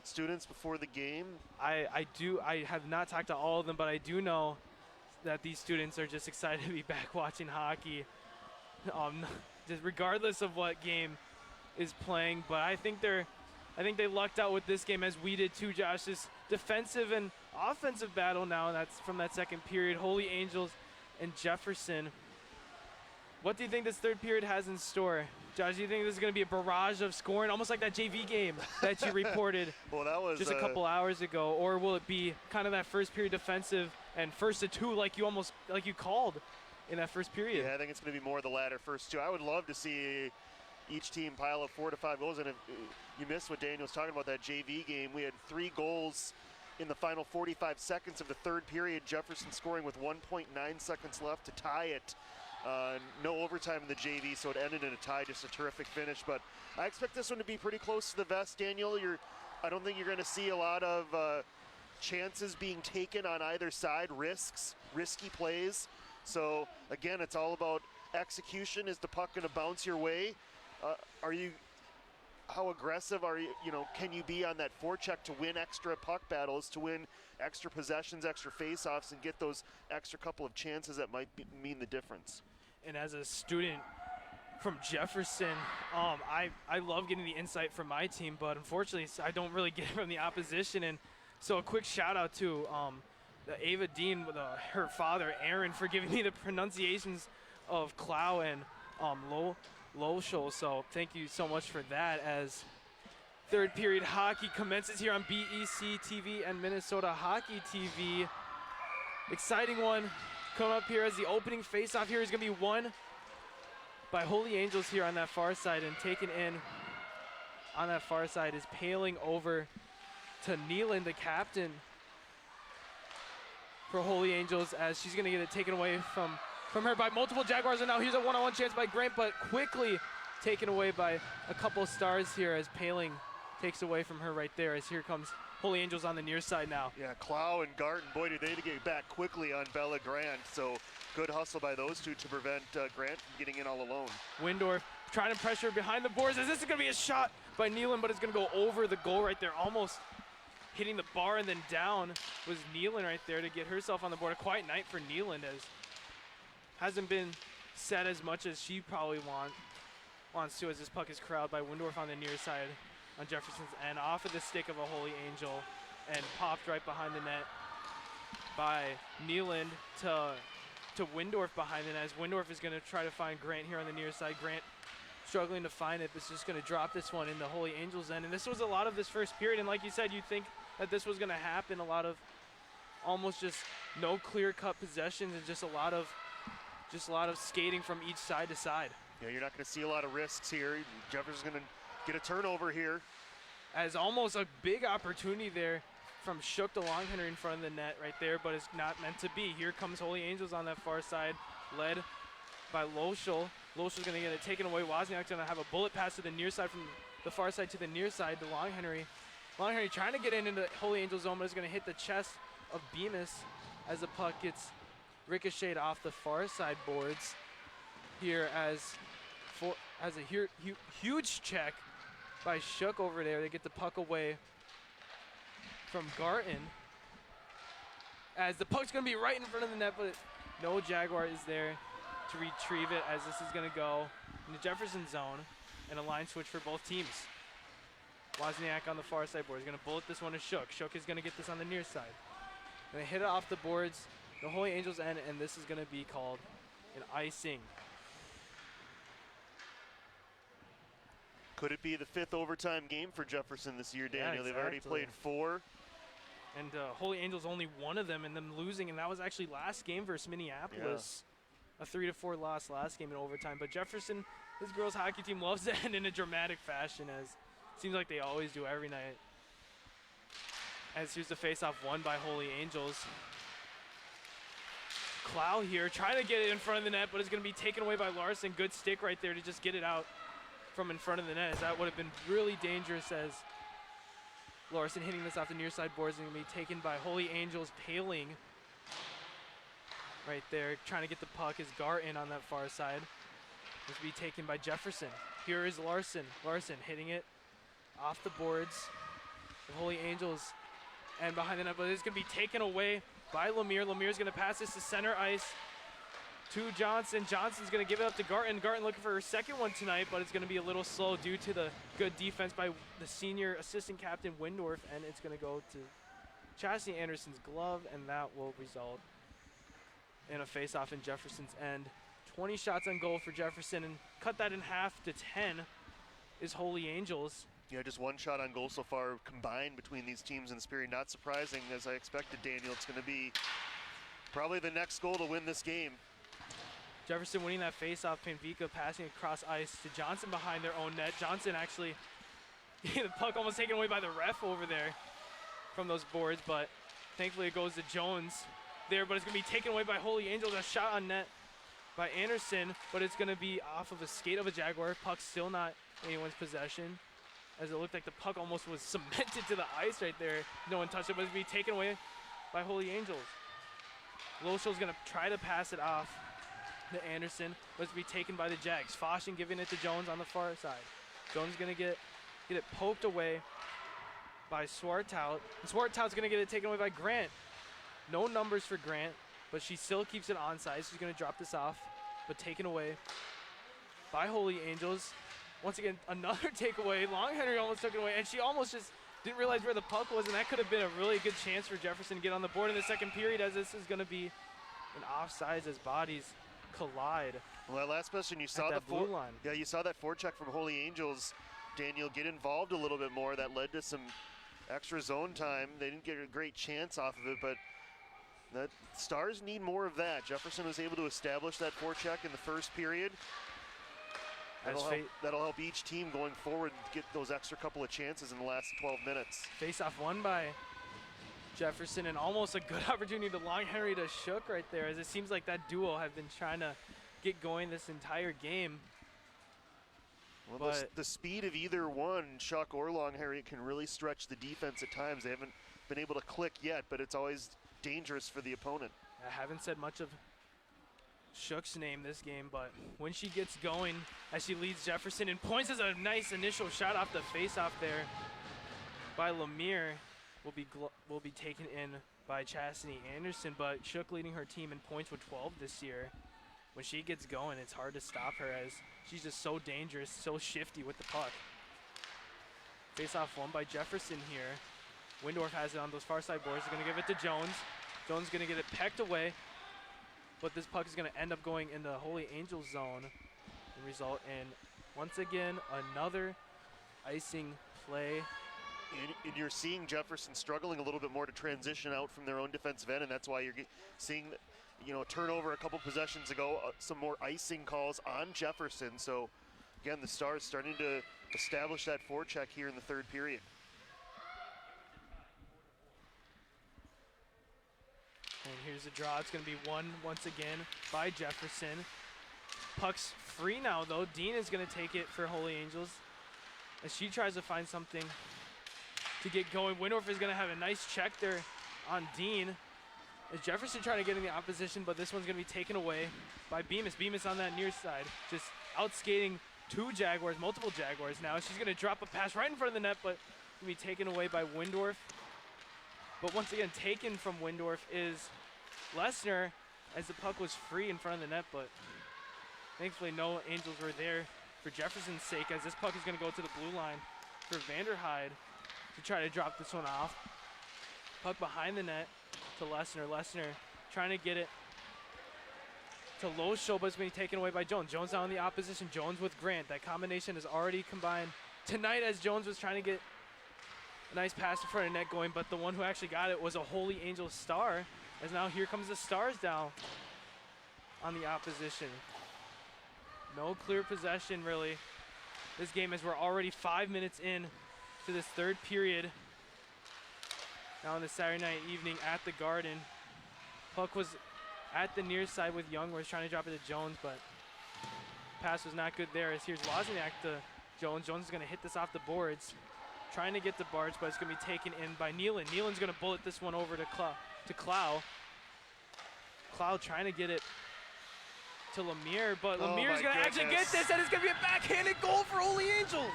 students before the game? I have not talked to all of them, but I do know that these students are just excited to be back watching hockey, just regardless of what game is playing. But I think they lucked out with this game, as we did too, Josh. This defensive and offensive battle now, that's from that second period. Holy Angels and Jefferson. What do you think this third period has in store? Josh, do you think this is going to be a barrage of scoring, almost like that JV game that you reported Well, that was just a couple hours ago? Or will it be kind of that first period defensive and first to 2 like you called in that first period? Yeah, I think it's going to be more the latter, first 2. I would love to see each team pile up 4 to 5 goals. And if you missed what Daniel was talking about, that JV game, we had 3 goals in the final 45 seconds of the third period. Jefferson scoring with 1.9 seconds left to tie it. No overtime in the JV, so it ended in a tie. Just a terrific finish. But I expect this one to be pretty close to the vest, Daniel. I don't think you're going to see a lot of chances being taken on either side, risky plays. So again, it's all about execution. Is the puck going to bounce your way? How aggressive are you? Can you be on that forecheck to win extra puck battles, to win extra possessions, extra face-offs, and get those extra couple of chances that might mean the difference? And as a student from Jefferson, I love getting the insight from my team, but unfortunately I don't really get it from the opposition. And so a quick shout out to Ava Dean, her father Aaron, for giving me the pronunciations of Clow and Loschel. So thank you so much for that, as third period hockey commences here on BEC-TV and Minnesota Hockey TV. Exciting one coming up here, as the opening face-off here is going to be won by Holy Angels here on that far side, and taken in on that far side is Paling over to Neelan, the captain for Holy Angels, as she's gonna get it taken away from her by multiple Jaguars. And now here's a one-on-one chance by Grant, but quickly taken away by a couple stars here as Paling takes away from her right there, as here comes Holy Angels on the near side now. Yeah, Clow and Garten, boy, did they get back quickly on Bella Grant. So good hustle by those two to prevent Grant from getting in all alone. Windorf trying to pressure behind the boards, as this is gonna be a shot by Neelan, but it's gonna go over the goal right there, almost hitting the bar, and then down was Neelan right there to get herself on the board. A quiet night for Neelan, as hasn't been set as much as she probably wants to, as this puck is corralled by Windorf on the near side on Jefferson's end, off of the stick of a Holy Angel, and popped right behind the net by Neelan to Windorf behind the net, as Windorf is gonna try to find Grant here on the near side. Grant struggling to find it, but it's just gonna drop this one in the Holy Angels end. And this was a lot of this first period, and like you said, you'd think that this was gonna happen, a lot of almost just no clear-cut possessions, and just a lot of skating from each side to side. Yeah, you're not going to see a lot of risks here. Jefferson's going to get a turnover here. As almost a big opportunity there from Shook to Longhenry in front of the net right there, but it's not meant to be. Here comes Holy Angels on that far side, led by Loschel. Loschel's going to get it taken away. Wozniak's going to have a bullet pass to the near side, from the far side to the near side to Longhenry. Longhenry trying to get into Holy Angel zone, but is going to hit the chest of Bemis as the puck gets ricocheted off the far side boards here, as a huge check by Shook over there. They get the puck away from Garten, as the puck's going to be right in front of the net, but no Jaguar is there to retrieve it, as this is going to go in the Jefferson zone, and a line switch for both teams. Wozniak on the far side board is going to bullet this one to Shook. Shook is going to get this on the near side. Going to hit it off the boards, the Holy Angels end, and this is going to be called an icing. Could it be the 5th overtime game for Jefferson this year, Daniel? Yeah, They've already played 4. And Holy Angels only one of them, and them losing, and that was actually last game versus Minneapolis. Yeah. A 3-4 loss last game in overtime. But Jefferson, this girls hockey team, loves to end in a dramatic fashion, as it seems like they always do every night. As here's the face-off won by Holy Angels. Clow here trying to get it in front of the net, but it's going to be taken away by Larson. Good stick right there to just get it out from in front of the net, as that would have been really dangerous, as Larson hitting this off the near side boards and going to be taken by Holy Angels. Paling right there trying to get the puck is Garten on that far side. This will be taken by Jefferson. Here is Larson. Larson hitting it off the boards. The Holy Angels and behind the net, but it's going to be taken away by Lemire. Lemire's going to pass this to center ice to Johnson. Johnson's going to give it up to Garten. Garten looking for her second one tonight, but it's going to be a little slow due to the good defense by the senior assistant captain Windorf, and it's going to go to Chastity Anderson's glove, and that will result in a face-off in Jefferson's end. 20 shots on goal for Jefferson, and cut that in half to 10 is Holy Angels. Yeah, just one shot on goal so far combined between these teams in this period. Not surprising, as I expected, Daniel. It's going to be probably the next goal to win this game. Jefferson winning that face-off. Panvika passing across ice to Johnson behind their own net. Johnson actually, the puck almost taken away by the ref over there from those boards, but thankfully it goes to Jones there, but it's going to be taken away by Holy Angels. A shot on net by Anderson, but it's going to be off of a skate of a Jaguar. Puck still not anyone's possession, as it looked like the puck almost was cemented to the ice right there. No one touched it, but it's going to be taken away by Holy Angels. Loschel's going to try to pass it off to Anderson, but it's going to be taken by the Jags. Foschen giving it to Jones on the far side. Jones is going to get it poked away by Swartout. And Swartout's going to get it taken away by Grant. No numbers for Grant, but she still keeps it onside. She's going to drop this off, but taken away by Holy Angels. Once again, another takeaway. Longhenry almost took it away, and she almost just didn't realize where the puck was, and that could have been a really good chance for Jefferson to get on the board in the second period, as this is going to be an offsides as bodies collide. Well, that last possession, you saw the blue line. Yeah, you saw that forecheck from Holy Angels. Daniel, get involved a little bit more. That led to some extra zone time. They didn't get a great chance off of it, but the Stars need more of that. Jefferson was able to establish that forecheck in the first period. That'll help each team going forward get those extra couple of chances in the last 12 minutes. Face-off won by Jefferson, and almost a good opportunity to Long Henry to Shook right there, as it seems like that duo have been trying to get going this entire game. Well, the speed of either one, Shook or Long Henry, can really stretch the defense at times. They haven't been able to click yet, but it's always dangerous for the opponent. I haven't said much of Shook's name this game, but when she gets going, as she leads Jefferson and points, as a nice initial shot off the face-off there by Lemire, will be taken in by Chastity Anderson, but Shook leading her team in points with 12 this year. When she gets going, it's hard to stop her, as she's just so dangerous, so shifty with the puck. Face-off won by Jefferson here. Windorf has it on those far side boards. They're going to give it to Jones. Jones going to get it pecked away, but this puck is going to end up going in the Holy Angels zone and result in, once again, another icing play. And you're seeing Jefferson struggling a little bit more to transition out from their own defensive end, and that's why you're seeing, turnover a couple possessions ago, some more icing calls on Jefferson. So, again, the Stars starting to establish that forecheck here in the third period. And here's the draw. It's going to be won once again by Jefferson. Puck's free now, though. Dean is going to take it for Holy Angels as she tries to find something to get going. Windorf is going to have a nice check there on Dean. As Jefferson trying to get in the opposition, but this one's going to be taken away by Bemis. Bemis on that near side, just outskating multiple Jaguars now. She's going to drop a pass right in front of the net, but going to be taken away by Windorf. But once again, taken from Windorf is Lesnar, as the puck was free in front of the net, but thankfully no Angels were there for Jefferson's sake, as this puck is going to go to the blue line for Vanderhyde to try to drop this one off. Puck behind the net to Lesnar. Lesnar trying to get it to Losho, but it's going to be taken away by Jones. Jones now in the opposition. Jones with Grant. That combination is already combined tonight, as Jones was trying to get a nice pass in front of net going, but the one who actually got it was a Holy Angels star, as now here comes the Stars down on the opposition. No clear possession, really, this game, as we're already 5 minutes in to this third period. Now on this Saturday night evening at the Garden. Puck was at the near side with Young, where he's trying to drop it to Jones, but pass was not good there, as here's Wozniak to Jones. Jones is going to hit this off the boards, trying to get to Bartz, but it's going to be taken in by Nealon. Nealon's going to bullet this one over to Clow. Clow trying to get it to Lemire, but Lemire's going to actually get this, and it's going to be a backhanded goal for Holy Angels.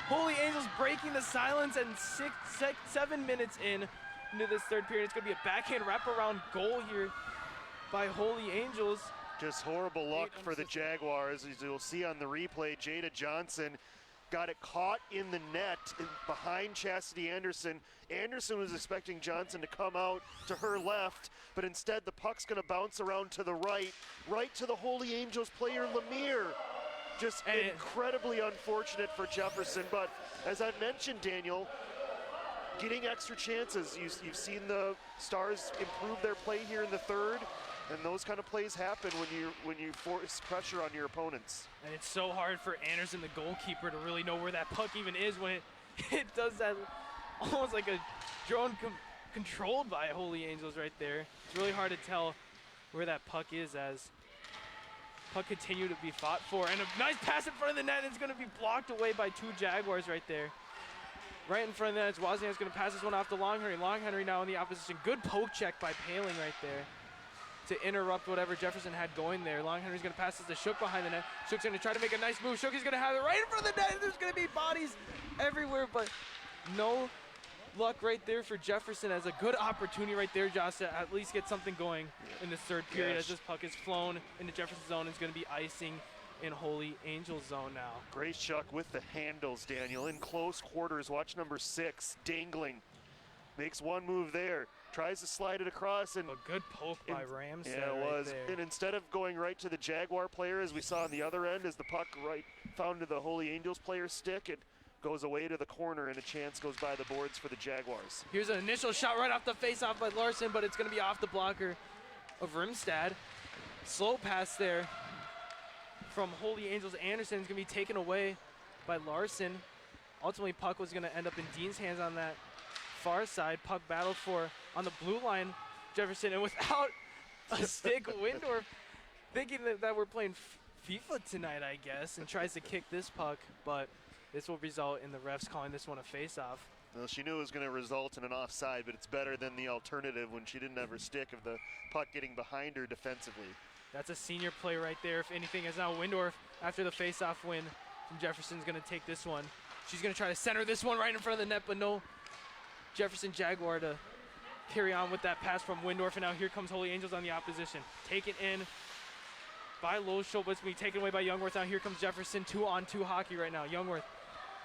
Holy Angels breaking the silence, and 7 minutes into this third period. It's going to be a backhand wraparound goal here by Holy Angels. Just horrible luck for the Jaguars. As you'll see on the replay, Jada Johnson got it caught in the net behind Chastity Anderson. Anderson was expecting Johnson to come out to her left, but instead the puck's going to bounce around to the right to the Holy Angels player, Lemire. Just incredibly unfortunate for Jefferson, but as I mentioned, Daniel, getting extra chances. You've seen the Stars improve their play here in the third, and those kind of plays happen when you force pressure on your opponents. And it's so hard for Anderson, the goalkeeper, to really know where that puck even is when it does that, almost like a drone controlled by Holy Angels right there. It's really hard to tell where that puck is, as puck continue to be fought for. And a nice pass in front of the net. It's going to be blocked away by two Jaguars right there. Right in front of the net, Wozniak's going to pass this one off to Long Henry. Long Henry now in the opposition. Good poke check by Paling right there to interrupt whatever Jefferson had going there. Long Henry's going to pass this to Shook behind the net. Shook's going to try to make a nice move. Shook is going to have it right in front of the net. There's going to be bodies everywhere, but no luck right there for Jefferson, as a good opportunity right there, Josh, to at least get something going in this third period, as this puck is flown into Jefferson's zone. It's going to be icing in Holy Angels zone now. Grace Shuck with the handles, Daniel, in close quarters. Watch number 6, dangling. Makes one move there, tries to slide it across, and a good poke by Ramsey. Yeah, it was. There. And instead of going right to the Jaguar player, as we saw on the other end, as the puck found to the Holy Angels player's stick, it goes away to the corner, and a chance goes by the boards for the Jaguars. Here's an initial shot right off the face-off by Larson, but it's going to be off the blocker of Rimstad. Slow pass there from Holy Angels. Anderson is going to be taken away by Larson. Ultimately, puck was going to end up in Dean's hands on that far side. Puck battled for on the blue line, Jefferson, and without a stick, Windorf thinking that we're playing FIFA tonight, I guess, and tries to kick this puck, but this will result in the refs calling this one a face-off. Well, she knew it was going to result in an offside, but it's better than the alternative when she didn't have her stick of the puck getting behind her defensively. That's a senior play right there. If anything, as now Windorf, after the face-off win from Jefferson, is going to take this one. She's going to try to center this one right in front of the net, but no Jefferson Jaguar to carry on with that pass from Windorf. And now here comes Holy Angels on the opposition. Taken in by Loschel, but it's going to be taken away by Youngworth. Now here comes Jefferson, 2-on-2 hockey right now. Youngworth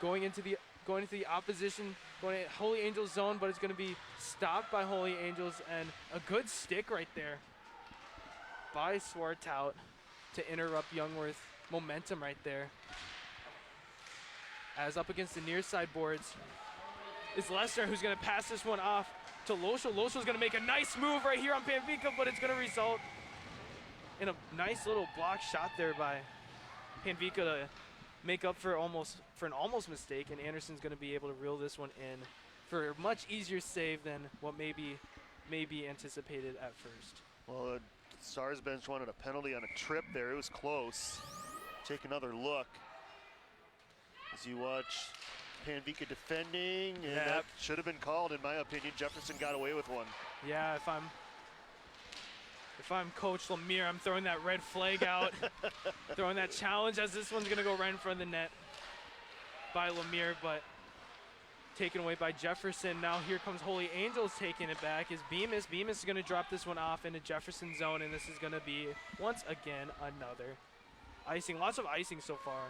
going into the opposition, going at Holy Angels zone, but it's going to be stopped by Holy Angels, and a good stick right there by Swartout to interrupt Youngworth momentum right there. As up against the near side boards is Lesnar, who's going to pass this one off to Loschel. Loschel's going to make a nice move right here on Panvica, but it's going to result in a nice little block shot there by Panvica to make up for an almost mistake, and Anderson's going to be able to reel this one in for a much easier save than what may be anticipated at first. Well, the Stars bench wanted a penalty on a trip there. It was close. Take another look as you watch Panvica defending, and that should have been called, in my opinion. Jefferson got away with one. Yeah, if I'm Coach Lemire, I'm throwing that red flag out, throwing that challenge, as this one's going to go right in front of the net by Lemire, but taken away by Jefferson. Now here comes Holy Angels taking it back is Bemis. Bemis is going to drop this one off into Jefferson zone, and this is going to be, once again, another icing. Lots of icing so far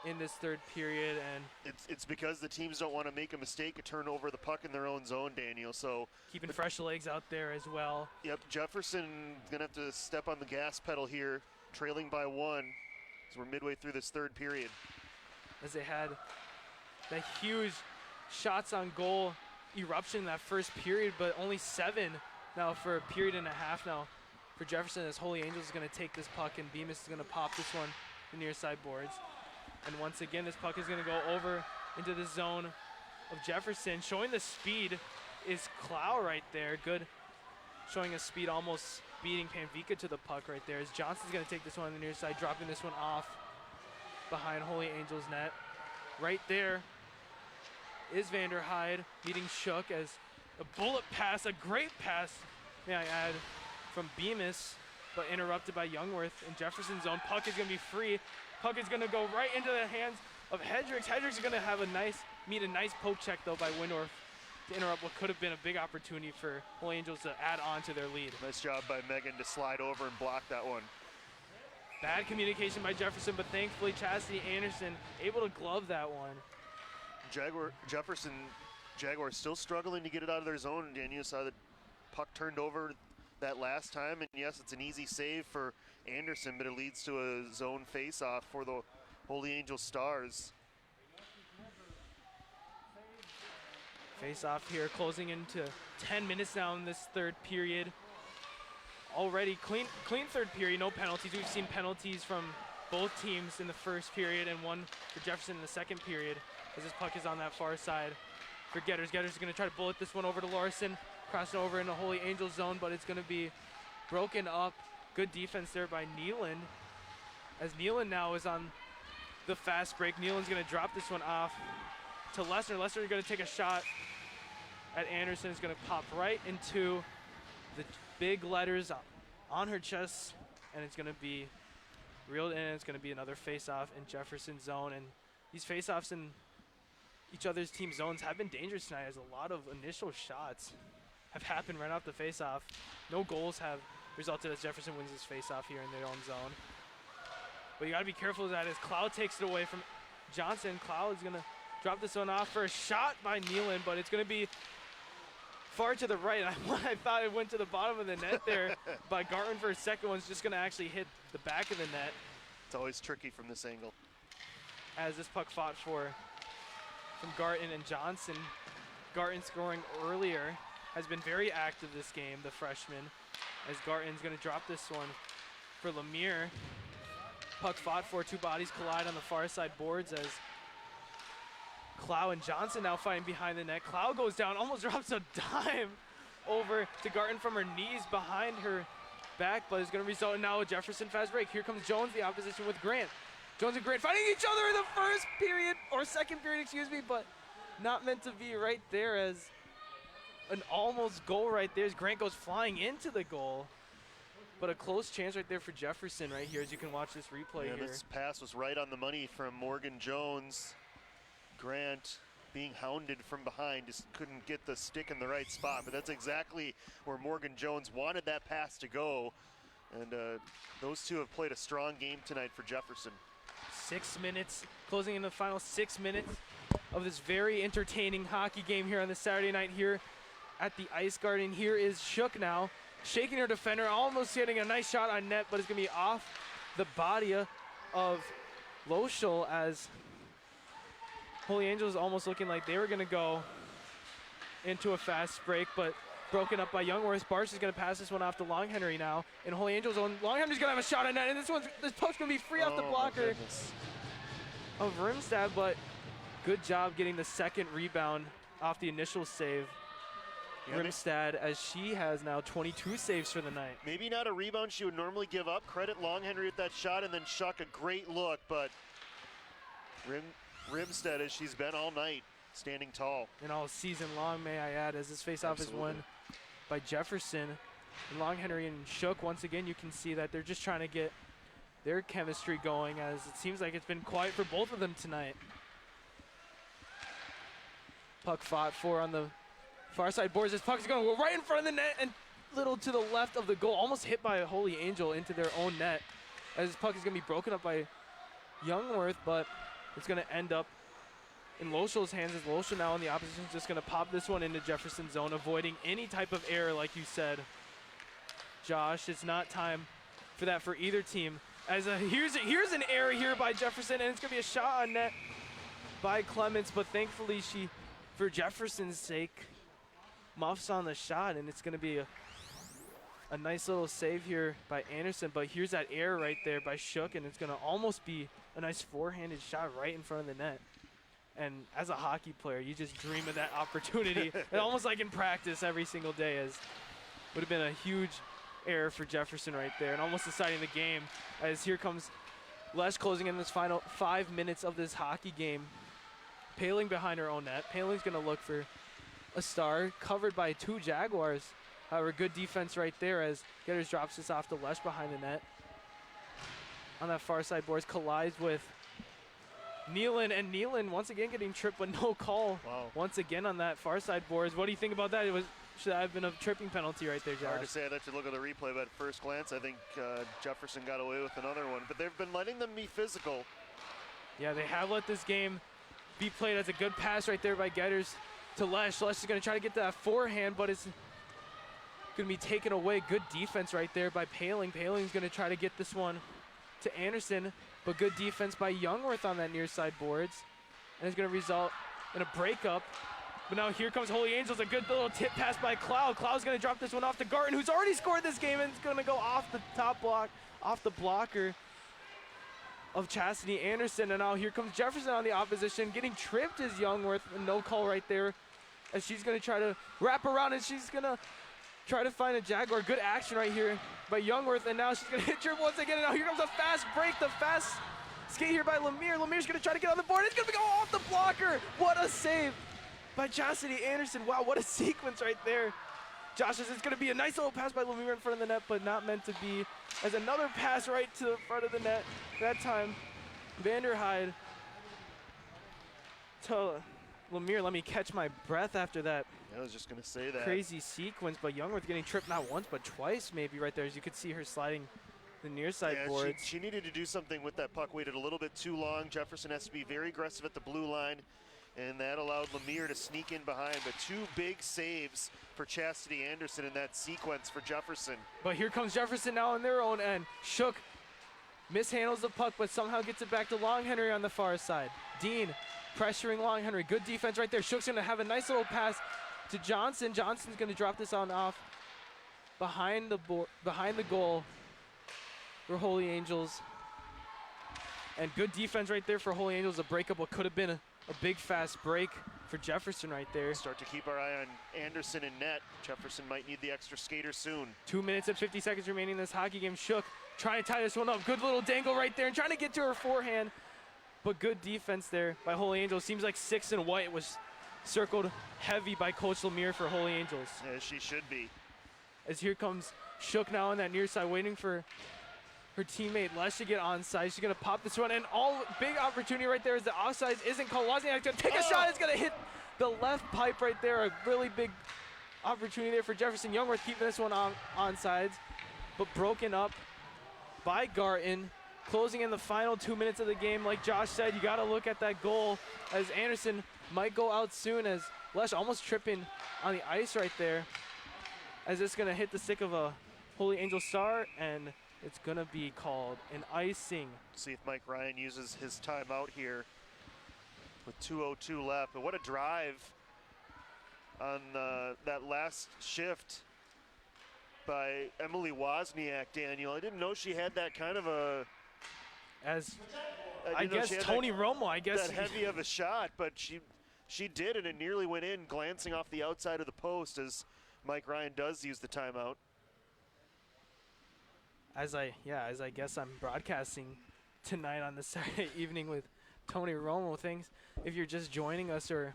in this third period, and it's because the teams don't want to make a mistake and turn over the puck in their own zone, Daniel. So keeping fresh legs out there as well. Yep, Jefferson gonna have to step on the gas pedal here, trailing by 1 as we're midway through this third period. As they had that huge shots on goal eruption in that first period, but only 7 now for a period and a half now for Jefferson, as Holy Angels is gonna take this puck, and Bemis is gonna pop this one to near side boards. And once again, this puck is going to go over into the zone of Jefferson. Showing the speed is Clow right there. Good. Showing a speed, almost beating Panvica to the puck right there. As Johnson's going to take this one on the near side, dropping this one off behind Holy Angels net. Right there is Vanderhyde meeting Shook as a bullet pass, a great pass, may I add, from Bemis, but interrupted by Youngworth in Jefferson's zone. Puck is going to be free. Puck is going to go right into the hands of Hedricks. Hedricks is going to have a nice poke check, though, by Windorf to interrupt what could have been a big opportunity for Holy Angels to add on to their lead. Nice job by Megan to slide over and block that one. Bad communication by Jefferson, but thankfully Chastity Anderson able to glove that one. Jefferson Jaguars still struggling to get it out of their zone. Daniel saw the puck turned over that last time, and yes, it's an easy save for Anderson, but it leads to a zone face-off for the Holy Angel Stars. Face-off here, closing into 10 minutes now in this third period. Already clean third period, no penalties. We've seen penalties from both teams in the first period and one for Jefferson in the second period, as this puck is on that far side for Getters. Getters is going to try to bullet this one over to Larson, crossing over into Holy Angel zone, but it's going to be broken up. Good defense there by Neeland, as Neeland now is on the fast break. Neeland's going to drop this one off to Lesnar. Lesnar is going to take a shot at Anderson. Is going to pop right into the big letters on her chest, and it's going to be reeled in. It's going to be another face-off in Jefferson zone, and these face-offs in each other's team zones have been dangerous tonight, as a lot of initial shots have happened right off the face-off. No goals have resulted as Jefferson wins his face-off here in their own zone. But you got to be careful of that as Cloud takes it away from Johnson. Cloud is going to drop this one off for a shot by Neeland, but it's going to be far to the right. I thought it went to the bottom of the net there by Garton for a second. One's just going to actually hit the back of the net. It's always tricky from this angle. As this puck fought from Garton and Johnson. Garton scoring earlier has been very active this game, the freshman, as Garton's going to drop this one for Lemire. Puck fought for, two bodies collide on the far side boards as Clow and Johnson now fighting behind the net. Clow goes down, almost drops a dime over to Garten from her knees behind her back, but it's going to result in now a Jefferson fast break. Here comes Jones, the opposition with Grant. Jones and Grant fighting each other in the first period, or second period, excuse me, but not meant to be right there as an almost goal right there as Grant goes flying into the goal. But a close chance right there for Jefferson right here as you can watch this replay here. This pass was right on the money from Morgan Jones. Grant being hounded from behind, just couldn't get the stick in the right spot, but that's exactly where Morgan Jones wanted that pass to go. And those two have played a strong game tonight for Jefferson. 6 minutes, closing in the final 6 minutes of this very entertaining hockey game here on this Saturday night here at the Ice Garden. Here is Shook now, shaking her defender, almost getting a nice shot on net, but it's gonna be off the body of Loschel as Holy Angels almost looking like they were gonna go into a fast break, but broken up by Youngworth. Barsh is gonna pass this one off to Long Henry now, and Holy Angels on Long Henry's gonna have a shot on net, and this puck's gonna be free off the blocker of Rimstad, but good job getting the second rebound off the initial save. Rimstad, as she has now 22 saves for the night. Maybe not a rebound she would normally give up. Credit Long Henry at that shot, and then Shuck a great look, but Rimstad, as she's been all night, standing tall. And all season long, may I add, as this faceoff is won by Jefferson. And Long Henry and Shook, once again, you can see that they're just trying to get their chemistry going, as it seems like it's been quiet for both of them tonight. Puck fought for on the far side boards. This puck is going to go right in front of the net and little to the left of the goal, almost hit by a Holy Angel into their own net. As this puck is going to be broken up by Youngworth, but it's going to end up in Loschel's hands, as Loschel now on the opposition is just going to pop this one into Jefferson's zone, avoiding any type of error, like you said, Josh. It's not time for that for either team. As here's an error here by Jefferson, and it's going to be a shot on net by Clements, but thankfully she, for Jefferson's sake, muffs on the shot, and it's going to be a nice little save here by Anderson. But here's that error right there by Shook, and it's going to almost be a nice forehanded shot right in front of the net. And as a hockey player, you just dream of that opportunity. And almost like in practice every single day, as would have been a huge error for Jefferson right there, and almost deciding the game. As here comes Lesh closing in this final 5 minutes of this hockey game. Paling behind her own net. Paling's going to look for a star, covered by two Jaguars. However, good defense right there as Getters drops this off to Lesh behind the net. On that far side boards, collides with Nealon, and Nealon once again getting tripped, but no call. Wow. Once again on that far side boards. What do you think about that? Should have been a tripping penalty right there, Josh. Hard to say. I'd have to look at the replay, but at first glance, I think Jefferson got away with another one. But they've been letting them be physical. Yeah, they have let this game be played. As a good pass right there by Getters to Lesh. Lesh is going to try to get that forehand, but it's going to be taken away. Good defense right there by Paling. Paling's going to try to get this one to Anderson, but good defense by Youngworth on that near side boards. And it's going to result in a breakup. But now here comes Holy Angels, a good little tip pass by Cloud. Cloud's going to drop this one off to Garten, who's already scored this game, and it's going to go off the top block, off the blocker of Chastity Anderson. And now here comes Jefferson on the opposition, getting tripped as Youngworth, and no call right there, as she's going to try to wrap around, and she's going to try to find a Jaguar. Good action right here by Youngworth, and now she's going to hit trip once again. And now here comes a fast break, the fast skate here by Lemire. Lemire's going to try to get on the board. It's going to go off the blocker. What a save by Chastity Anderson. Wow, what a sequence right there. Josh, it's going to be a nice little pass by Lemire in front of the net, but not meant to be, as another pass right to the front of the net. That time, Vanderhyde to Lemire. Let me catch my breath after that. I was just going to say that. Crazy sequence, but Youngworth getting tripped not once, but twice maybe right there, as you could see her sliding the near side boards. She needed to do something with that puck. Waited a little bit too long. Jefferson has to be very aggressive at the blue line, and that allowed Lemire to sneak in behind. But two big saves for Chastity Anderson in that sequence for Jefferson. But here comes Jefferson now on their own end. Shook mishandles the puck, but somehow gets it back to Long Henry on the far side. Dean pressuring Long Henry. Good defense right there. Shook's going to have a nice little pass to Johnson. Johnson's going to drop this on off behind the goal for Holy Angels. And good defense right there for Holy Angels to break up what could have been a big fast break for Jefferson right there. Start to keep our eye on Anderson in net. Jefferson might need the extra skater soon. 2 minutes and 50 seconds remaining in this hockey game. Shook trying to tie this one up. Good little dangle right there and trying to get to her forehand. But good defense there by Holy Angels. Seems like 6 and white was circled heavy by Coach Lemire for Holy Angels. As she should be. As here comes Shook now on that near side, waiting for her teammate Les to get onside. She's gonna pop this one, and all big opportunity right there is the offside isn't called. Wozniak's gonna take a shot. It's gonna hit the left pipe right there. A really big opportunity there for Jefferson. Youngworth keeping this one on sides, but broken up by Garton. Closing in the final 2 minutes of the game. Like Josh said, you gotta look at that goal as Anderson might go out soon, as Lesh almost tripping on the ice right there. As it's gonna hit the stick of a Holy Angel star, and it's gonna be called an icing. See if Mike Ryan uses his timeout here with 2:02 left. But what a drive on that last shift by Emily Wozniak, Daniel. I didn't know she had that kind of a... I guess Tony Romo, I guess. That heavy of a shot, but she did, and it nearly went in, glancing off the outside of the post as Mike Ryan does use the timeout. As I guess I'm broadcasting tonight on the Saturday evening with Tony Romo. Thanks if you're just joining us or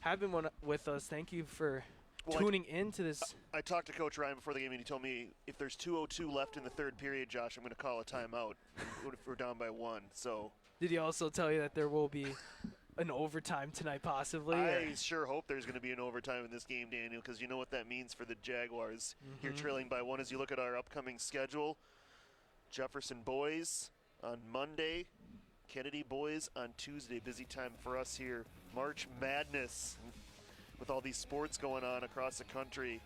have been with us. Thank you for tuning in to this. I talked to Coach Ryan before the game, and he told me if there's 2:02 left in the third period, Josh, I'm going to call a timeout if we're down by 1. So. Did he also tell you that there will be an overtime tonight, possibly? I sure hope there's going to be an overtime in this game, Daniel, because you know what that means for the Jaguars. You're trailing by 1 as you look at our upcoming schedule. Jefferson boys on Monday, Kennedy boys on Tuesday. Busy time for us here. March Madness with all these sports going on across the country.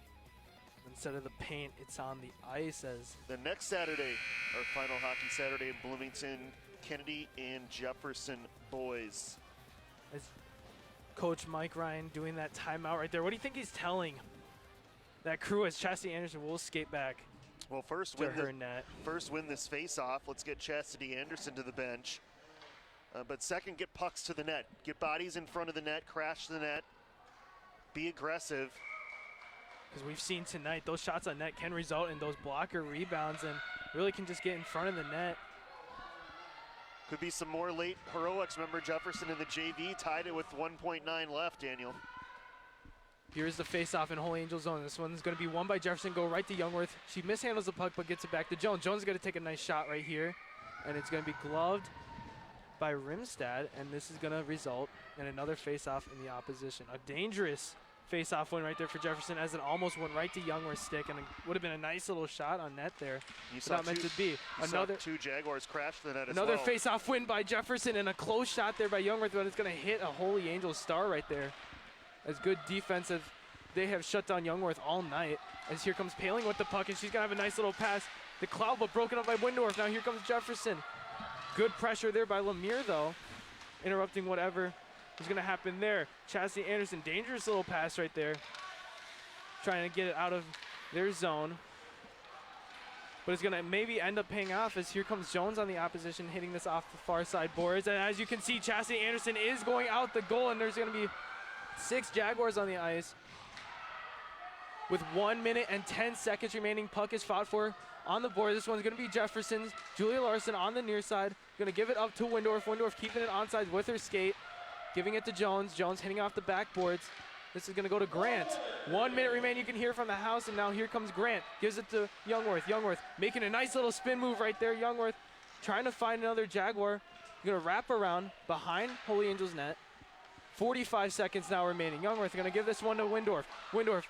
Instead of the paint, it's on the ice. As the next Saturday, our final hockey Saturday in Bloomington, Kennedy and Jefferson boys. As Coach Mike Ryan doing that timeout right there, what do you think he's telling that crew as Chastity Anderson will skate back? Well, first win this face-off. Let's get Chastity Anderson to the bench. But second, get pucks to the net. Get bodies in front of the net, crash the net, be aggressive. Because we've seen tonight, those shots on net can result in those blocker rebounds and really can just get in front of the net. Could be some more late heroics. Remember, Jefferson in the JV tied it with 1.9 left, Daniel. Here's the face-off in Holy Angel zone. This one's going to be won by Jefferson, go right to Youngworth. She mishandles the puck but gets it back to Jones. Jones is going to take a nice shot right here, and it's going to be gloved by Rimstad, and this is going to result in another face-off in the opposition. A dangerous face-off win right there for Jefferson, as it almost went right to Youngworth's stick, and it would have been a nice little shot on net there. Not meant to be. Another 2 Jaguars crash the net as well. Another face-off win by Jefferson, and a close shot there by Youngworth, but it's going to hit a Holy Angel star right there. As good defensive, they have shut down Youngworth all night. As here comes Paling with the puck, and she's going to have a nice little pass. The cloud, but broken up by Windorf. Now here comes Jefferson. Good pressure there by Lemire, though, interrupting whatever is going to happen there. Chastity Anderson, dangerous little pass right there. Trying to get it out of their zone. But it's going to maybe end up paying off, as here comes Jones on the opposition, hitting this off the far side boards. And as you can see, Chastity Anderson is going out the goal, and there's going to be 6 Jaguars on the ice. With 1 minute and 10 seconds remaining, puck is fought for on the board. This one's going to be Jefferson's. Julia Larson on the near side. Going to give it up to Windorf. Windorf keeping it onside with her skate. Giving it to Jones. Jones hitting off the backboards. This is going to go to Grant. 1 minute remaining. You can hear from the house, and now here comes Grant. Gives it to Youngworth. Youngworth making a nice little spin move right there. Youngworth trying to find another Jaguar. Going to wrap around behind Holy Angel's net. 45 seconds now remaining. Youngworth going to give this one to Windorf. Windorf,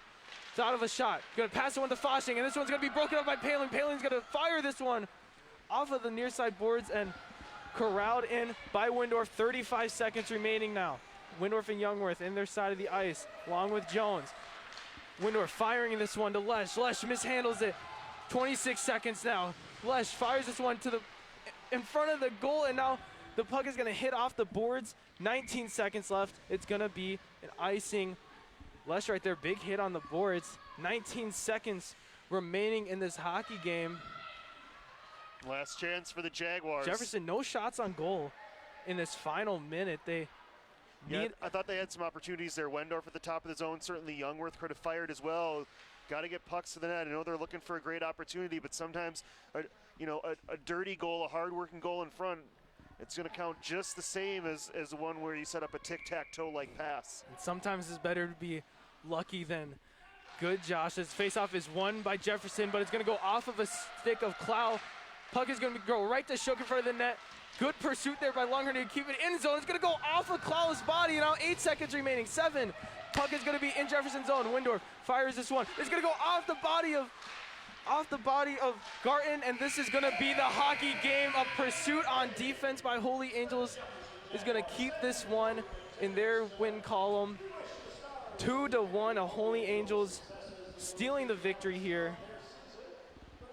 it's out of a shot. Going to pass the one to Foshing, and this one's going to be broken up by Paling. Paling's going to fire this one off of the near side boards and corralled in by Windorf. 35 seconds remaining now. Windorf and Youngworth in their side of the ice, along with Jones. Windorf firing this one to Lesh. Lesh mishandles it. 26 seconds now. Lesh fires this one to the in front of the goal, and now the puck is going to hit off the boards. 19 seconds left. It's going to be an icing. Lesh right there, big hit on the boards. 19 seconds remaining in this hockey game. Last chance for the Jaguars. Jefferson, no shots on goal in this final minute. They Yeah, I thought they had some opportunities there. Wendorf at the top of the zone. Certainly Youngworth could have fired as well. Got to get pucks to the net. I know they're looking for a great opportunity, but sometimes, a dirty goal, a hard-working goal in front, it's going to count just the same as the one where you set up a tic-tac-toe-like pass. And sometimes it's better to be lucky than good, Josh. This faceoff is won by Jefferson, but it's going to go off of a stick of Clow. Puck is going to go right to Shook in front of the net. Good pursuit there by Longer to keep it in zone. It's going to go off of Clow's body. Now 8 seconds remaining. 7. Puck is going to be in Jefferson's zone. Windorf fires this one. It's going to go off the body of Garton, and this is going to be the hockey game. A pursuit on defense by Holy Angels is going to keep this one in their win column. 2-1, a Holy Angels stealing the victory here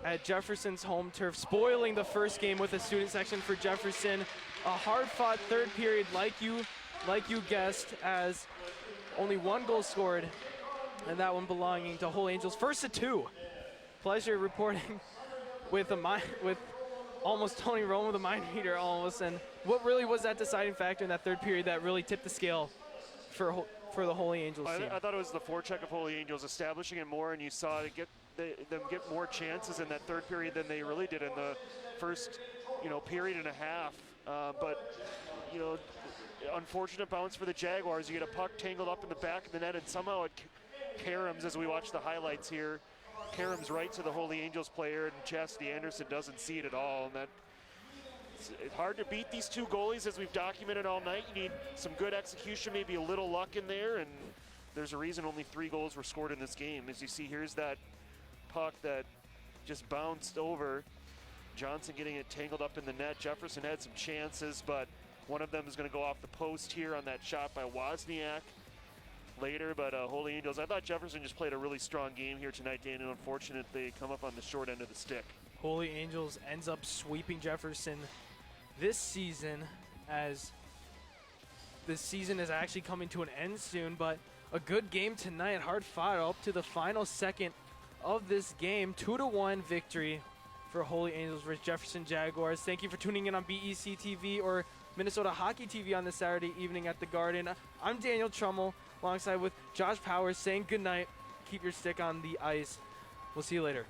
at Jefferson's home turf, spoiling the first game with a student section for Jefferson. A hard-fought third period, like you guessed, as only 1 goal scored, and that one belonging to Holy Angels. 1-2. Pleasure reporting with almost Tony Rome with a mind reader almost, and what really was that deciding factor in that third period that really tipped the scale for the Holy Angels team? I thought it was the forecheck of Holy Angels establishing it more, and you saw it them get more chances in that third period than they really did in the first, period and a half. But unfortunate bounce for the Jaguars. You get a puck tangled up in the back of the net, and somehow it caroms, as we watch the highlights here, caroms right to the Holy Angels player, and Chastity Anderson doesn't see it at all. And it's hard to beat these 2 goalies, as we've documented all night. You need some good execution, maybe a little luck in there, and there's a reason only 3 goals were scored in this game. As you see, here's that puck that just bounced over. Johnson getting it tangled up in the net. Jefferson had some chances, but one of them is going to go off the post here on that shot by Wozniak later. But Holy Angels, I thought Jefferson just played a really strong game here tonight, Dan, and unfortunate they come up on the short end of the stick. Holy Angels ends up sweeping Jefferson this season, as this season is actually coming to an end soon, but a good game tonight, hard fought up to the final second of this game. 2-1 victory for Holy Angels versus Jefferson Jaguars. Thank you for tuning in on BEC-TV or Minnesota Hockey TV on this Saturday evening at the Garden. I'm Daniel Trummel, alongside with Josh Powers, saying goodnight. Keep your stick on the ice. We'll see you later.